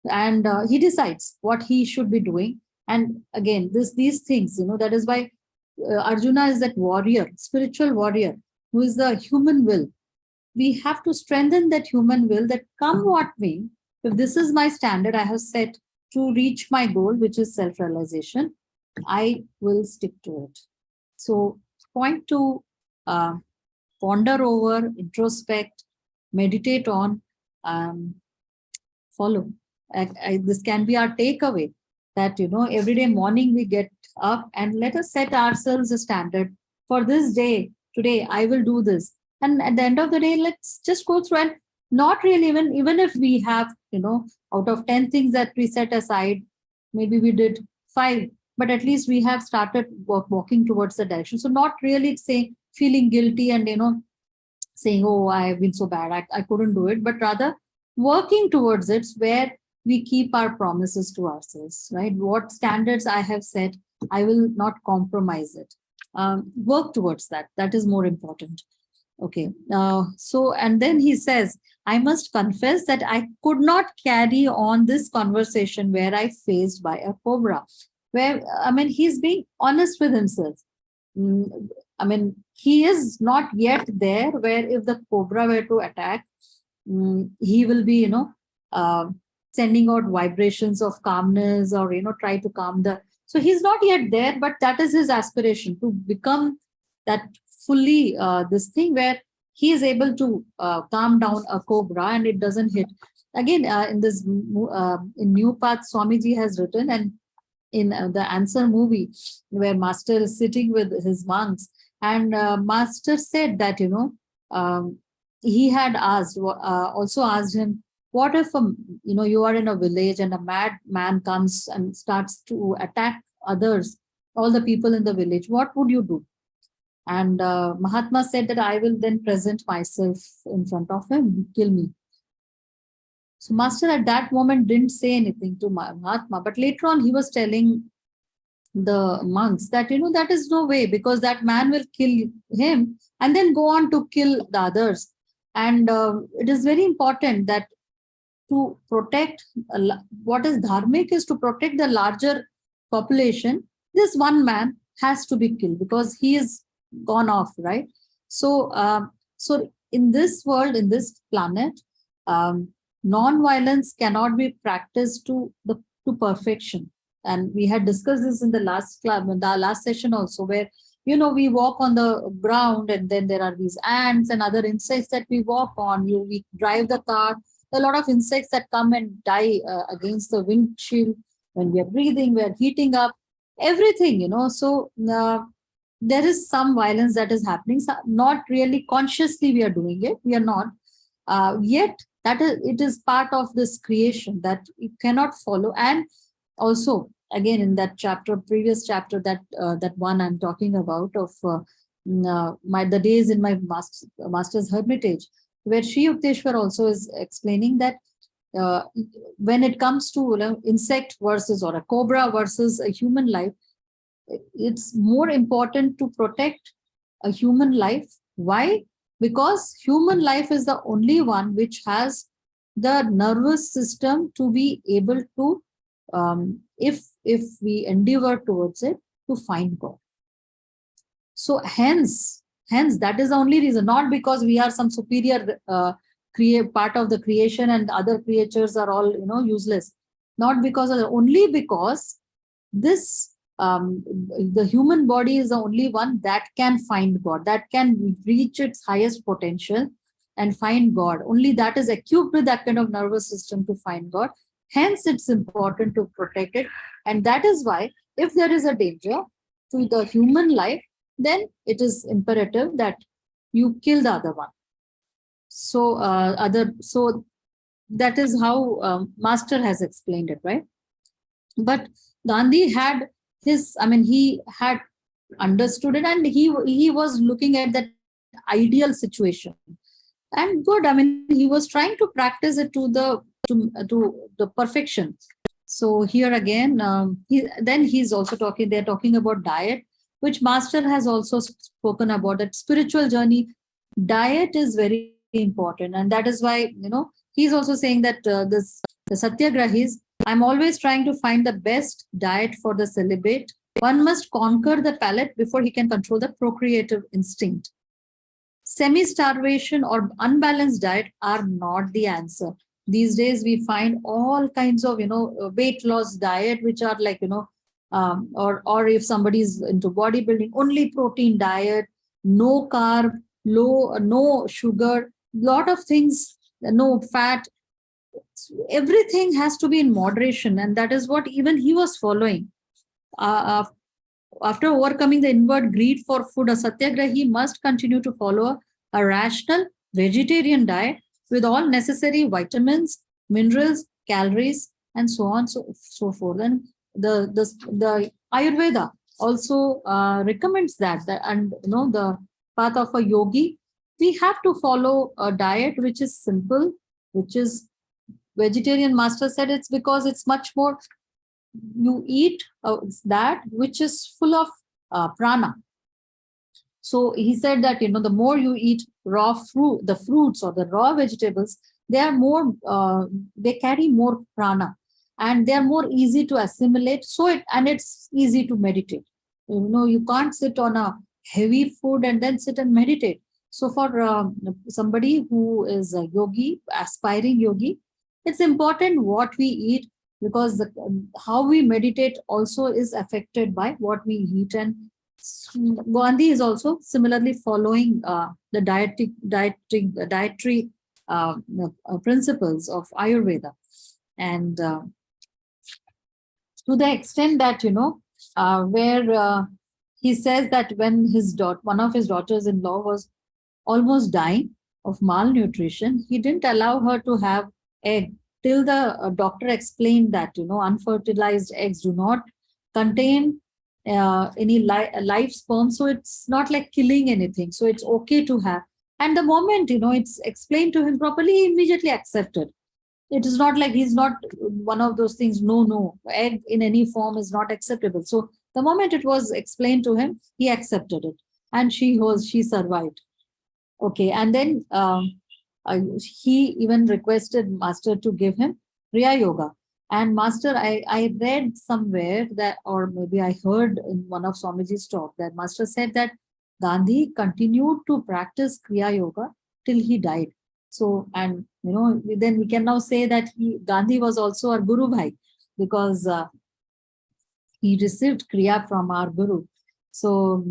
And he decides what he should be doing. And again, these things, that is why Arjuna is that warrior, spiritual warrior, who is the human will. We have to strengthen that human will, that come what may, if this is my standard I have set to reach my goal, which is self-realization, I will stick to it. So point to ponder over, introspect, meditate on, follow. This can be our takeaway, that, every day morning we get up and let us set ourselves a standard for this day. Today, I will do this. And at the end of the day, let's just go through, and not really, even if we have, out of 10 things that we set aside, maybe we did 5, but at least we have started walking towards the direction. So not really feeling guilty and, saying, oh, I have been so bad, I couldn't do it, but rather working towards it, where we keep our promises to ourselves, right? What standards I have set, I will not compromise it. Work towards that. That is more important. Okay. So, and then he says, I must confess that I could not carry on this conversation where I faced by a cobra. Where, he's being honest with himself. He is not yet there where if the cobra were to attack, he will be, sending out vibrations of calmness, or, try to calm so he's not yet there, but that is his aspiration, to become that fully, this thing where he is able to calm down a cobra and it doesn't hit. Again, in this, in New Path, Swamiji has written, and in the Answer movie, where Master is sitting with his monks, and Master said that, he had asked, also asked him, what if, you are in a village and a mad man comes and starts to attack others, all the people in the village, what would you do? And Mahatma said that I will then present myself in front of him, kill me. So Master at that moment didn't say anything to Mahatma, but later on he was telling the monks that, that is no way, because that man will kill him and then go on to kill the others. And it is very important that to protect, what is dharmic is to protect the larger population. This one man has to be killed because he is gone off, right? So, so in this world, in this planet, non-violence cannot be practiced to perfection. And we had discussed this in the last club, in the last session also, where, we walk on the ground and then there are these ants and other insects that we walk on. We drive the car. There are a lot of insects that come and die against the windshield. When we are breathing, we are heating up, everything, So there is some violence that is happening. So not really consciously we are doing it. We are not. Yet it is part of this creation that you cannot follow. And also, again, in that chapter, previous chapter, that one I'm talking about of the days in my master's hermitage, where Sri Yukteswar also is explaining that when it comes to insect versus, or a cobra versus a human life, it's more important to protect a human life. Why? Because human life is the only one which has the nervous system to be able to, if we endeavor towards it, to find God. So hence that is the only reason, not because we are some superior part of the creation and other creatures are all useless, not because of that, only because this the human body is the only one that can find God, that can reach its highest potential and find God. Only that is equipped with that kind of nervous system to find God. Hence, it's important to protect it. And that is why, if there is a danger to the human life, then it is imperative that you kill the other one. So, so that is how Master has explained it, right? But Gandhi had he had understood it, and he was looking at that ideal situation. And good, he was trying to practice it to the perfection. So here again, he's also talking, they're talking about diet, which Master has also spoken about, that spiritual journey. Diet is very important. And that is why, he's also saying that the Satyagrahis, I'm always trying to find the best diet for the celibate. One must conquer the palate before he can control the procreative instinct. Semi-starvation or unbalanced diet are not the answer. These days we find all kinds of, weight loss diet, which are like, or if somebody is into bodybuilding, only protein diet, no carb, no sugar, lot of things, no fat. Everything has to be in moderation, and that is what even he was following. After overcoming the inward greed for food, a satyagrahi must continue to follow a rational vegetarian diet with all necessary vitamins, minerals, calories, and so on, so forth. And the Ayurveda also recommends that, and the path of a yogi, we have to follow a diet which is simple, which is vegetarian. Master said it's because it's much more, you eat that which is full of prana. So he said that, the more you eat raw fruit, the fruits or the raw vegetables, they are more, they carry more prana, and they are more easy to assimilate. So it's easy to meditate. You can't sit on a heavy food and then sit and meditate. So for somebody who is a yogi, aspiring yogi, it's important what we eat, because how we meditate also is affected by what we eat. And Gandhi is also similarly following the dietary principles of Ayurveda. And to the extent that, where he says that when his daughter, one of his daughters-in-law was almost dying of malnutrition, he didn't allow her to have egg till the doctor explained that, unfertilized eggs do not contain any live sperm. So it's not like killing anything. So it's okay to have. And the moment, it's explained to him properly, he immediately accepted. It is not like he's not one of those things. No, egg in any form is not acceptable. So the moment it was explained to him, he accepted it. And she survived. Okay, and then he even requested Master to give him Kriya Yoga. And Master, I read somewhere that, or maybe I heard in one of Swamiji's talk, that Master said that Gandhi continued to practice Kriya Yoga till he died. So, and then we can now say that Gandhi was also our Guru Bhai, because he received Kriya from our Guru. So,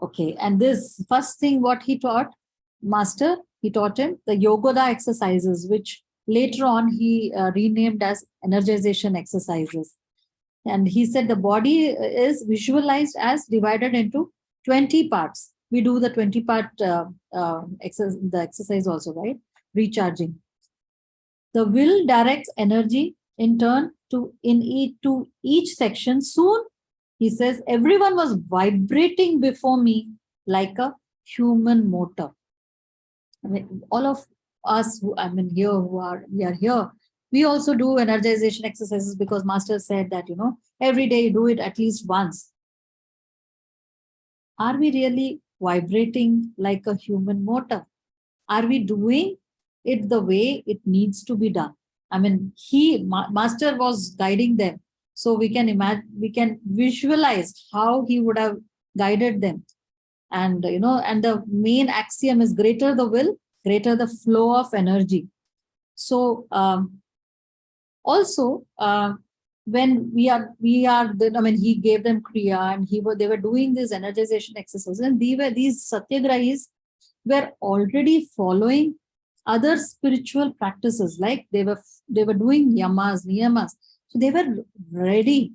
okay, and this first thing what he taught, Master, he taught him the Yogoda exercises, which later on he renamed as energization exercises. And he said the body is visualized as divided into 20 parts. We do the 20-part exercise also, right? Recharging. The will directs energy in turn to each section. Soon, he says, everyone was vibrating before me like a human motor. I mean, all of us we are here, we also do energization exercises, because Master said that, every day you do it at least once. Are we really vibrating like a human motor? Are we doing it the way it needs to be done? I mean, Master was guiding them. So we can imagine, we can visualize how he would have guided them. And, and the main axiom is greater the will, greater the flow of energy. So also, when he gave them Kriya, and they were doing these energization exercises, and these Satyagrahis were already following other spiritual practices, like they were doing yamas, niyamas. So they were ready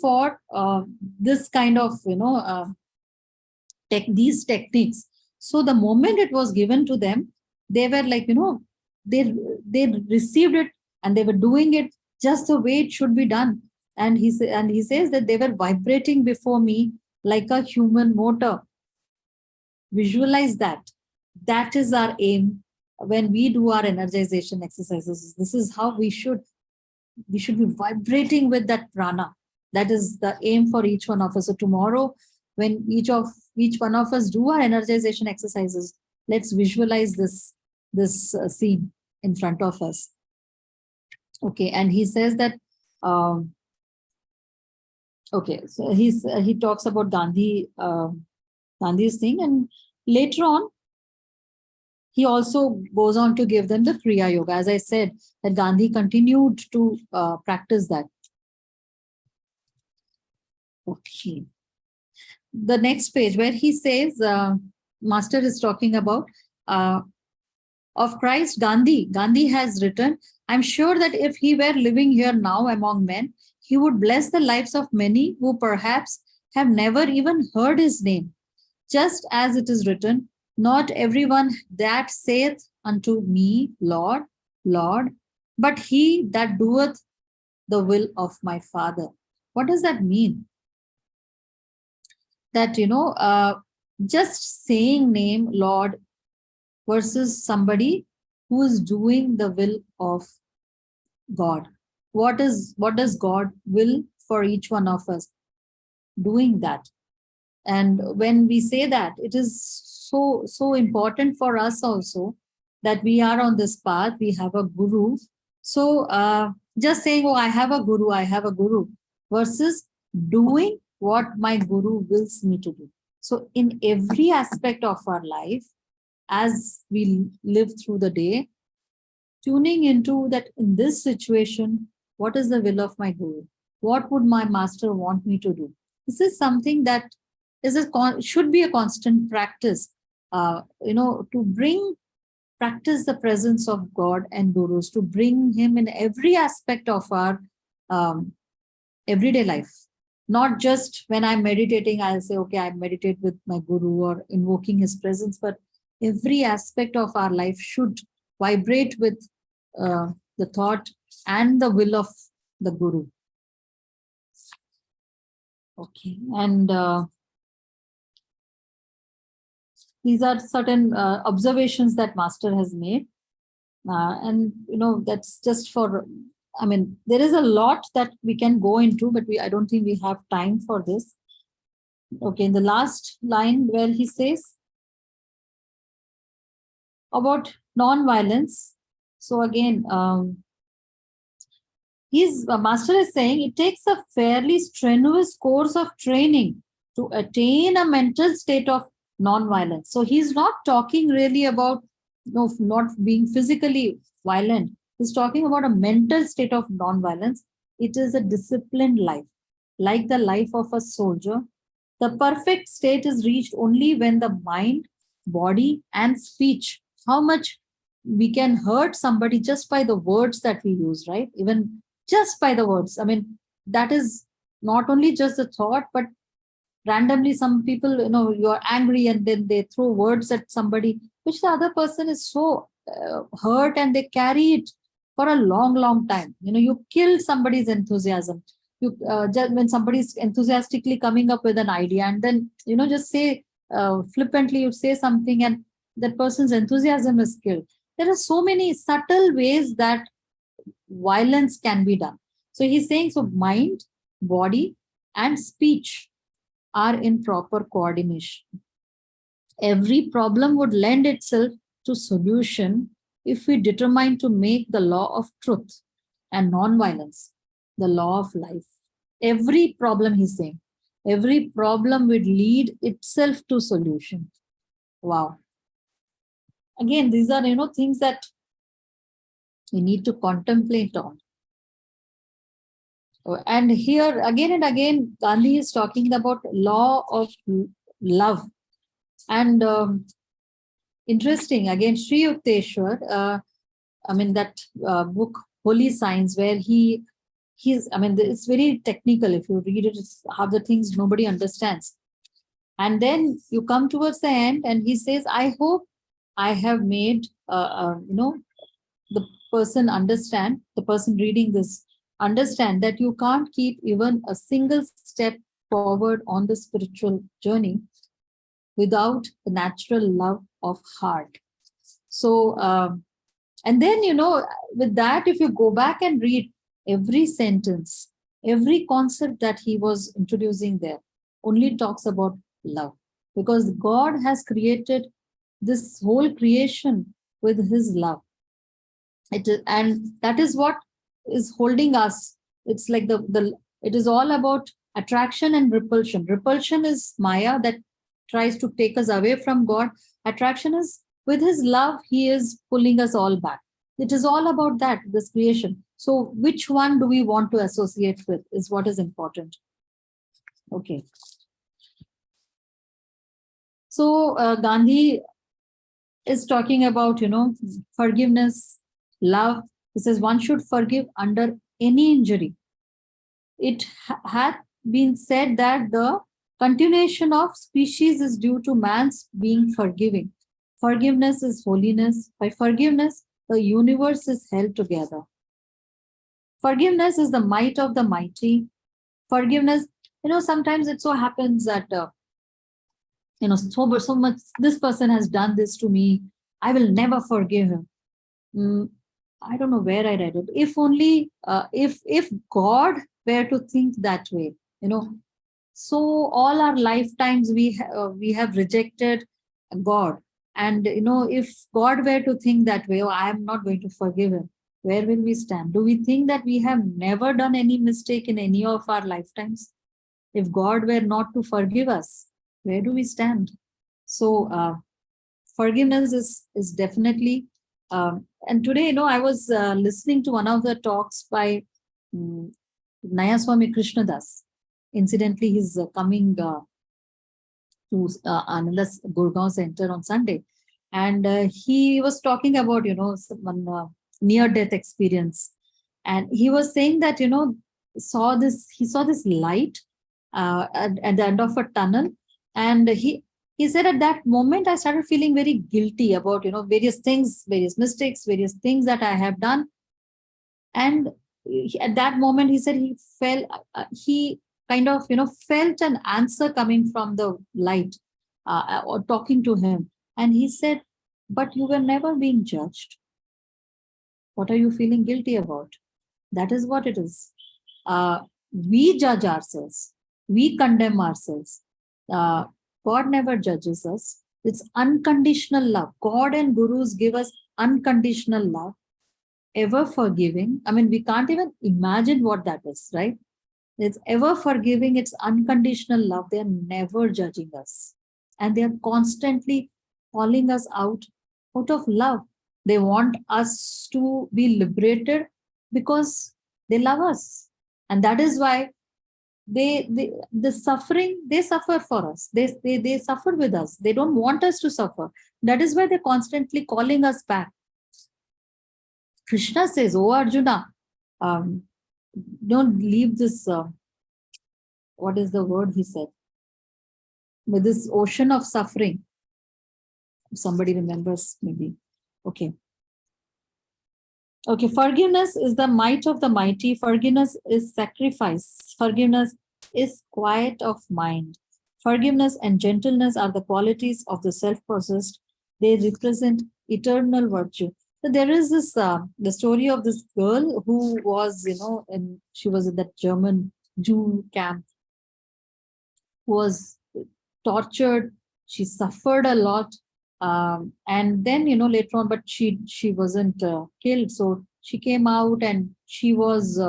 for this kind of, these techniques. So the moment it was given to them, they were like, they received it, and they were doing it just the way it should be done. And he says that they were vibrating before me like a human motor. Visualize that. That is our aim when we do our energization exercises. This is how we should be vibrating with that prana. That is the aim for each one of us. So tomorrow, when each one of us do our energization exercises, let's visualize this scene in front of us. Okay, and he says that, okay, so he talks about Gandhi's thing, and later on, he also goes on to give them the Kriya Yoga. As I said, that Gandhi continued to practice that. Okay. The next page, where he says, Master is talking about, of Christ, Gandhi has written, I'm sure that if he were living here now among men, he would bless the lives of many who perhaps have never even heard his name. Just as it is written, not everyone that saith unto me, Lord, Lord, but he that doeth the will of my Father. What does that mean? That, just saying name Lord versus somebody who is doing the will of God. What does God will for each one of us? Doing that. And when we say that, it is so important for us also that we are on this path, we have a guru. So just saying, oh, I have a guru, versus doing what my guru wills me to do. So in every aspect of our life, as we live through the day, tuning into that, in this situation, what is the will of my guru? What would my master want me to do? This is something that should be a constant practice, to practice the presence of God and gurus, to bring him in every aspect of our everyday life. Not just when I'm meditating, I'll say, okay, I meditate with my guru or invoking his presence, but every aspect of our life should vibrate with the thought and the will of the guru. Okay, and these are certain observations that Master has made. And, that's just for, there is a lot that we can go into, but I don't think we have time for this. Okay, in the last line where he says about non-violence. So again, Master is saying it takes a fairly strenuous course of training to attain a mental state of non-violence. So he's not talking really about not being physically violent. He's talking about a mental state of non-violence. It is a disciplined life, like the life of a soldier. The perfect state is reached only when the mind, body, and speech, how much we can hurt somebody just by the words that we use, right? Even just by the words. That is not only just a thought, but randomly some people, you are angry and then they throw words at somebody, which the other person is so hurt and they carry it for a long, long time. You kill somebody's enthusiasm. You just when somebody's enthusiastically coming up with an idea and then, just say flippantly, you say something and that person's enthusiasm is killed. There are so many subtle ways that violence can be done. So he's saying, so mind, body, and speech are in proper coordination. Every problem would lend itself to solution if we determine to make the law of truth and non-violence the law of life. Every problem, he's saying, every problem would lead itself to solution. Wow. Again, these are, things that we need to contemplate on. And here, again and again, Gandhi is talking about law of love. And interesting, again, Sri Yukteswar, that book, Holy Signs, where it's very technical. If you read it, it's half the things nobody understands. And then you come towards the end and he says, I hope I have made, the person understand, the person reading this, understand that you can't keep even a single step forward on the spiritual journey without the natural love of heart. So, and then, with that, if you go back and read every sentence, every concept that he was introducing there only talks about love, because God has created this whole creation with his love. And that is what is holding us. It's like it is all about attraction and repulsion. Repulsion is Maya that tries to take us away from God. Attraction is with his love, he is pulling us all back. It is all about that, this creation. So which one do we want to associate with is what is important. Okay. So Gandhi is talking about, forgiveness, love. He says one should forgive under any injury. It had been said that the continuation of species is due to man's being forgiving. Forgiveness is holiness. By forgiveness, the universe is held together. Forgiveness is the might of the mighty. Forgiveness, sometimes it so happens that, so much, this person has done this to me, I will never forgive him. I don't know where I read it. If only, if God were to think that way, so all our lifetimes we have rejected God. And, if God were to think that way, I am not going to forgive him, where will we stand? Do we think that we have never done any mistake in any of our lifetimes? If God were not to forgive us, where do we stand? So forgiveness is definitely, and today, I was listening to one of the talks by Nayaswami Krishnadas. Incidentally, he's coming to Ananda's Gurgaon Center on Sunday. And he was talking about, one near-death experience. And he was saying that, saw this light at the end of a tunnel, and he said at that moment I started feeling very guilty about various things, various mistakes, various things that I have done. And at that moment he said he felt he kind of felt an answer coming from the light or talking to him, and he said, but you were never being judged. What are you feeling guilty about? That is what it is. We judge ourselves, we condemn ourselves. God never judges us. It's unconditional love. God and gurus give us unconditional love, ever forgiving. I mean, we can't even imagine what that is, right? It's ever forgiving, it's unconditional love. They're never judging us. And they're constantly calling us out of love. They want us to be liberated because they love us. And that is why the suffering, they suffer for us. They suffer with us. They don't want us to suffer. That is why they're constantly calling us back. Krishna says, "Oh Arjuna, don't leave this, what is the word he said? With this ocean of suffering." If somebody remembers, maybe. Okay. Okay, forgiveness is the might of the mighty. Forgiveness is sacrifice. Forgiveness is quiet of mind. Forgiveness and gentleness are the qualities of the self-possessed. They represent eternal virtue. So there is this, the story of this girl who was, she was in that German Jew camp, was tortured. She suffered a lot. And then, later on, but she wasn't killed. So she came out and she was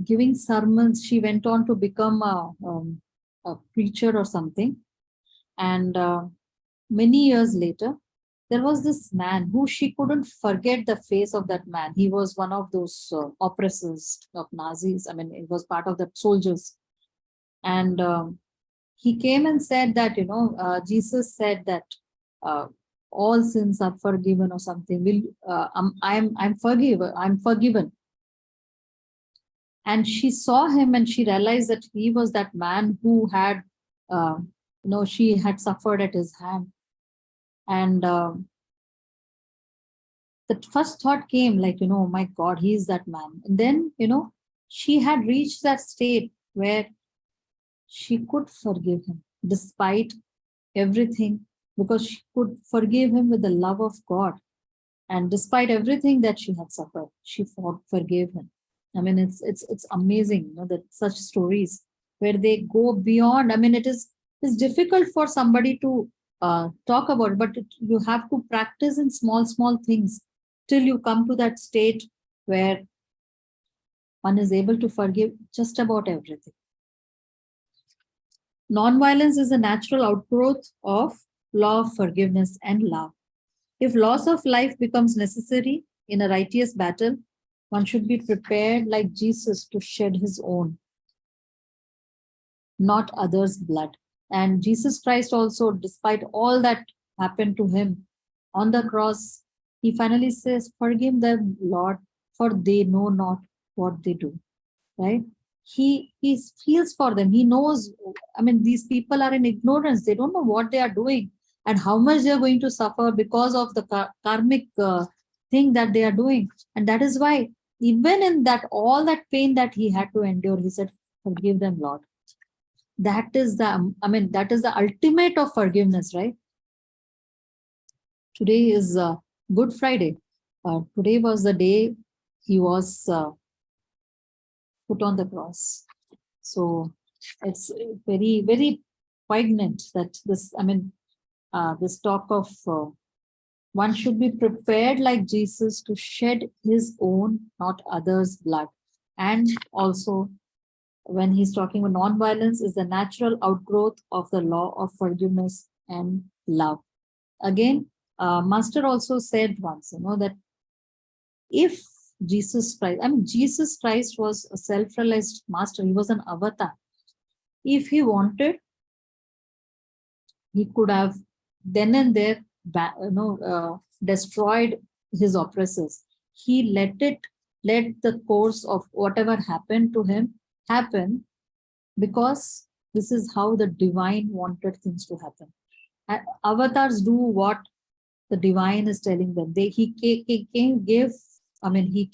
giving sermons. She went on to become a preacher or something. And many years later, there was this man who she couldn't forget the face of that man. He was one of those oppressors of Nazis. I mean, he was part of the soldiers. And he came and said that, Jesus said that all sins are forgiven or something. I'm forgiven. And she saw him and she realized that he was that man who had, she had suffered at his hand. And the first thought came like, oh my God, he is that man. And then, she had reached that state where she could forgive him despite everything, because she could forgive him with the love of God. And despite everything that she had suffered, she forgave him. I mean, it's amazing, that such stories where they go beyond. I mean, it's difficult for somebody to talk about, but you have to practice in small things till you come to that state where one is able to forgive just about everything. Non-violence is a natural outgrowth of law of forgiveness and love. If loss of life becomes necessary in a righteous battle, one should be prepared like Jesus to shed his own, not others' blood. And Jesus Christ also, despite all that happened to him on the cross, he finally says, "Forgive them, Lord, for they know not what they do." Right? He feels for them. He knows, I mean, these people are in ignorance. They don't know what they are doing and how much they are going to suffer because of the karmic thing that they are doing. And that is why, even in that, all that pain that he had to endure, he said, "Forgive them, Lord." That is that is the ultimate of forgiveness, right? Today is Good Friday. Today was the day he was put on the cross. So it's very, very poignant that this, this talk of one should be prepared like Jesus to shed his own, not others' blood. And also, when he's talking about non-violence is the natural outgrowth of the law of forgiveness and love. Again, Master also said once, that if Jesus Christ was a self-realized master. He was an avatar. If he wanted, he could have then and there, destroyed his oppressors. He let it let the course of whatever happened to him happen, because this is how the divine wanted things to happen. Avatars do what the divine is telling them. He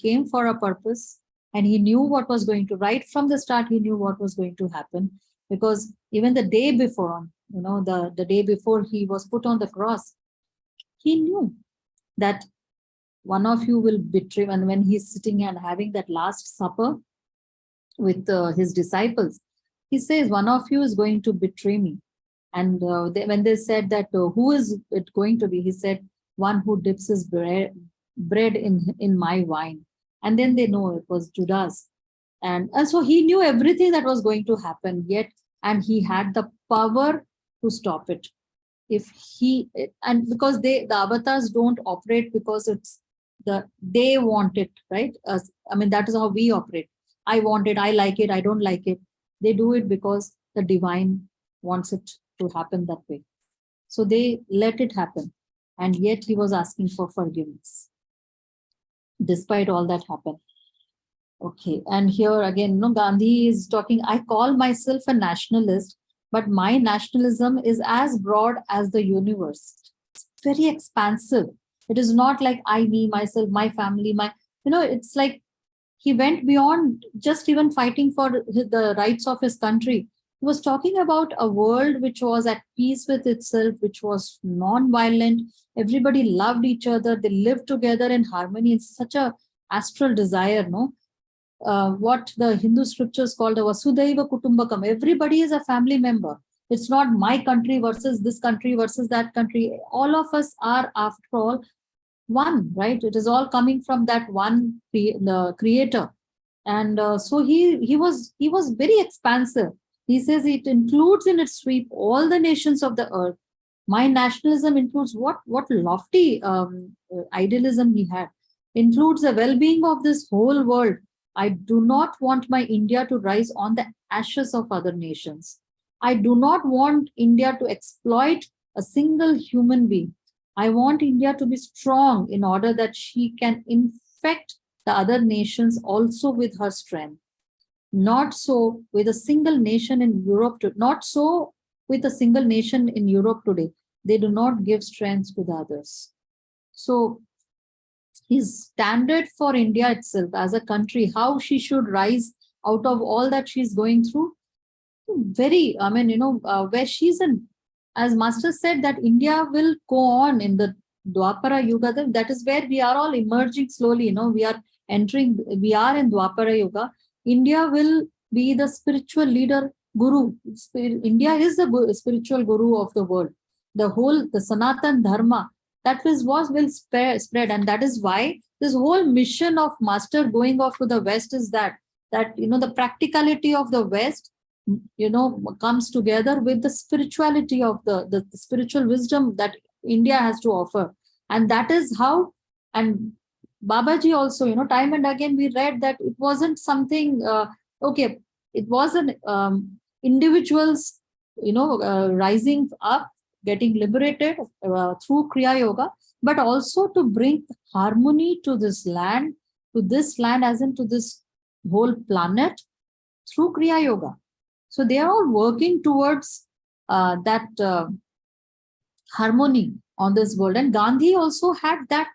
came for a purpose, and he knew what was going to, right from the start, he knew what was going to happen. Because even the day before, the day before he was put on the cross, he knew that one of you will betray. And when he's sitting and having that last supper with his disciples, he says, one of you is going to betray me. And when they said that, who is it going to be? He said, one who dips his bread in my wine. And then they know it was Judas. And so he knew everything that was going to happen, and he had the power to stop it. And because the avatars don't operate because they want it, right? That is how we operate. I want it, I like it, I don't like it. They do it because the divine wants it to happen that way. So they let it happen. And yet he was asking for forgiveness, despite all that happened. Okay, and here again, Gandhi is talking, I call myself a nationalist, but my nationalism is as broad as the universe. It's very expansive. It is not like I, me, myself, my family, it's like he went beyond just even fighting for the rights of his country. He was talking about a world which was at peace with itself, which was non-violent. Everybody loved each other. They lived together in harmony. It's such a astral desire, what the Hindu scriptures call the Vasudhaiva Kutumbakam. Everybody is a family member. It's not my country versus this country versus that country. All of us are, after all, one, right? It is all coming from that one, the creator. And so he was very expansive. He says it includes in its sweep all the nations of the earth. My nationalism includes what lofty idealism he had. Includes the well-being of this whole world. I do not want my India to rise on the ashes of other nations. I do not want India to exploit a single human being. I want India to be strong in order that she can infect the other nations also with her strength. Not so with a single nation in Europe. Not so with a single nation in Europe today. They do not give strength to the others. So his standard for India itself as a country, how she should rise out of all that she's going through, very, where she's in, as Master said, that India will go on in the Dwapara Yuga. That is where we are all emerging slowly. We are in Dwapara Yuga. India will be the spiritual leader, guru. India is the spiritual guru of the world. The Sanatan Dharma, that will spread. And that is why this whole mission of Master going off to the West is that the practicality of the West, comes together with the spirituality of the spiritual wisdom that India has to offer. And that is how, and Babaji also, time and again we read that it wasn't something, it wasn't individuals, rising up, getting liberated through Kriya Yoga, but also to bring harmony to this land, as in to this whole planet through Kriya Yoga. So they are all working towards that harmony on this world. And Gandhi also had that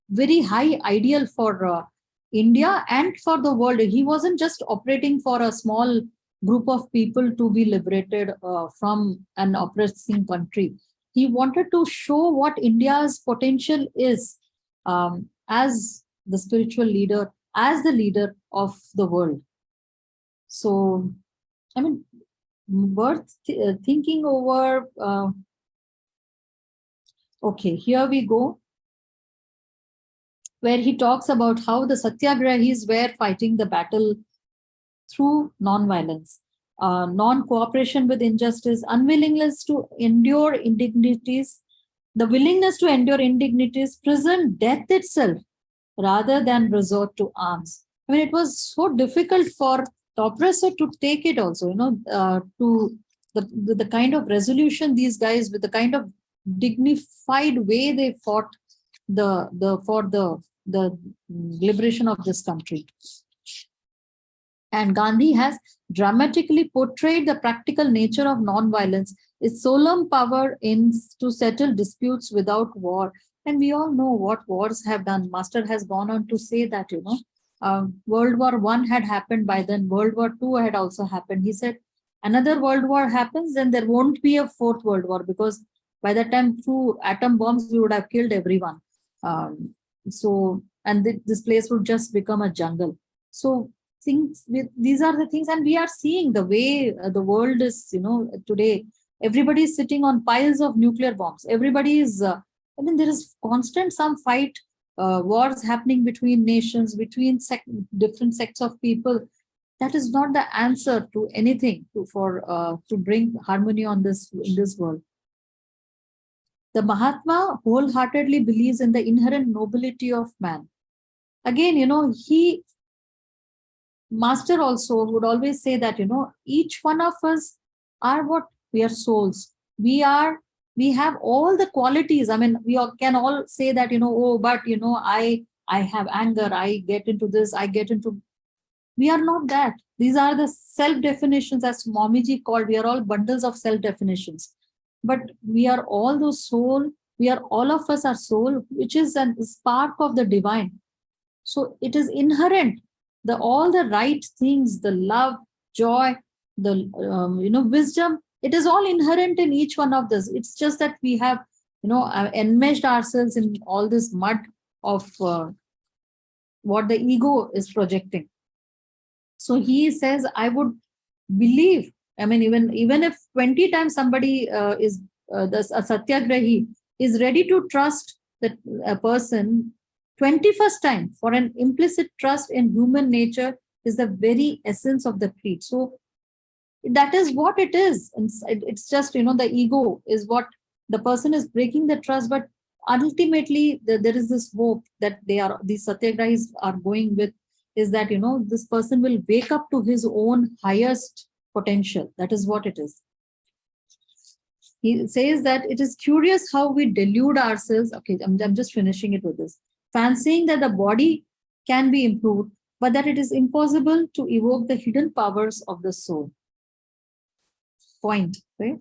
very high ideal for India and for the world. He wasn't just operating for a small group of people to be liberated from an oppressing country. He wanted to show what India's potential is as the spiritual leader, as the leader of the world. So, worth thinking over. Okay, here we go, where he talks about how the Satyagrahis were fighting the battle through non-violence, non-cooperation with injustice, unwillingness to endure indignities, the willingness to endure indignities, prison, death itself, rather than resort to arms. It was so difficult for the oppressor to take it also, to the kind of resolution these guys, with the kind of dignified way they fought for the the liberation of this country. And Gandhi has dramatically portrayed the practical nature of non-violence, its solemn power in to settle disputes without war. And we all know what wars have done. Master has gone on to say that, World War I had happened by then, World War II had also happened. He said, another world war happens, then there won't be a fourth world war, because by that time, through atom bombs, we would have killed everyone. This place would just become a jungle. So these are the things, and we are seeing the way the world is, today. Everybody is sitting on piles of nuclear bombs. Everybody is, there is constant some fight, wars happening between nations, between different sects of people. That is not the answer to anything to bring harmony in this world. The Mahatma wholeheartedly believes in the inherent nobility of man. Again, Master also would always say that, each one of us are what? We are souls. We have all the qualities. We can all say that, I have anger, I get into this, we are not that. These are the self-definitions, as Momiji called, we are all bundles of self-definitions. But we are all those soul, all of us are soul, which is a spark of the divine. So it is inherent, all the right things, the love, joy, the wisdom, it is all inherent in each one of this. It's just that we have, enmeshed ourselves in all this mud of what the ego is projecting. So he says, I would believe, even if 20 times somebody is a satyagrahi is ready to trust that a person, 21st time for an implicit trust in human nature is the very essence of the creed. So that is what it is. And it's just, the ego is what the person is breaking the trust, but ultimately there is this hope that these satyagrahis are going with, is that, this person will wake up to his own highest potential. That is what it is. He says that it is curious how we delude ourselves. Okay, I'm just finishing it with this. Fancying that the body can be improved, but that it is impossible to evoke the hidden powers of the soul. Point, right?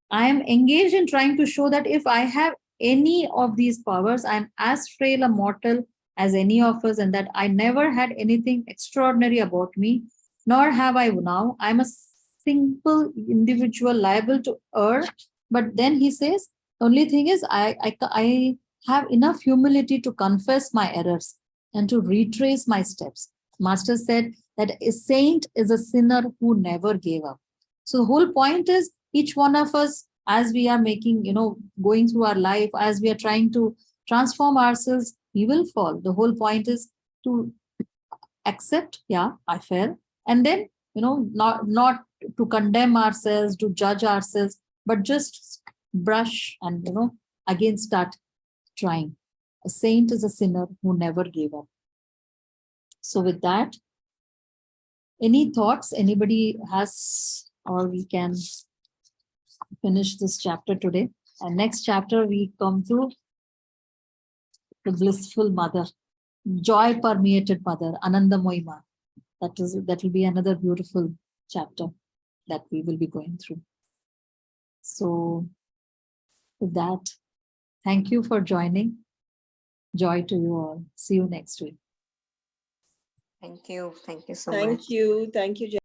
I am engaged in trying to show that if I have any of these powers, I am as frail a mortal as any of us, and that I never had anything extraordinary about me, nor have I now. I'm a simple individual liable to err. But then he says, only thing is, I have enough humility to confess my errors and to retrace my steps. Master said that a saint is a sinner who never gave up. So the whole point is, each one of us, as we are making, going through our life, as we are trying to transform ourselves, we will fall. The whole point is to accept, yeah, I fell. And then, not to condemn ourselves, to judge ourselves, but just brush and, again start trying. A saint is a sinner who never gave up. So with that, any thoughts anybody has, or we can finish this chapter today. And next chapter we come to the blissful mother, joy permeated mother, Anandamoyi Ma. That will be another beautiful chapter that we will be going through. So with that, thank you for joining. Joy to you all. See you next week. Thank you. Thank you so much. Thank you. Thank you,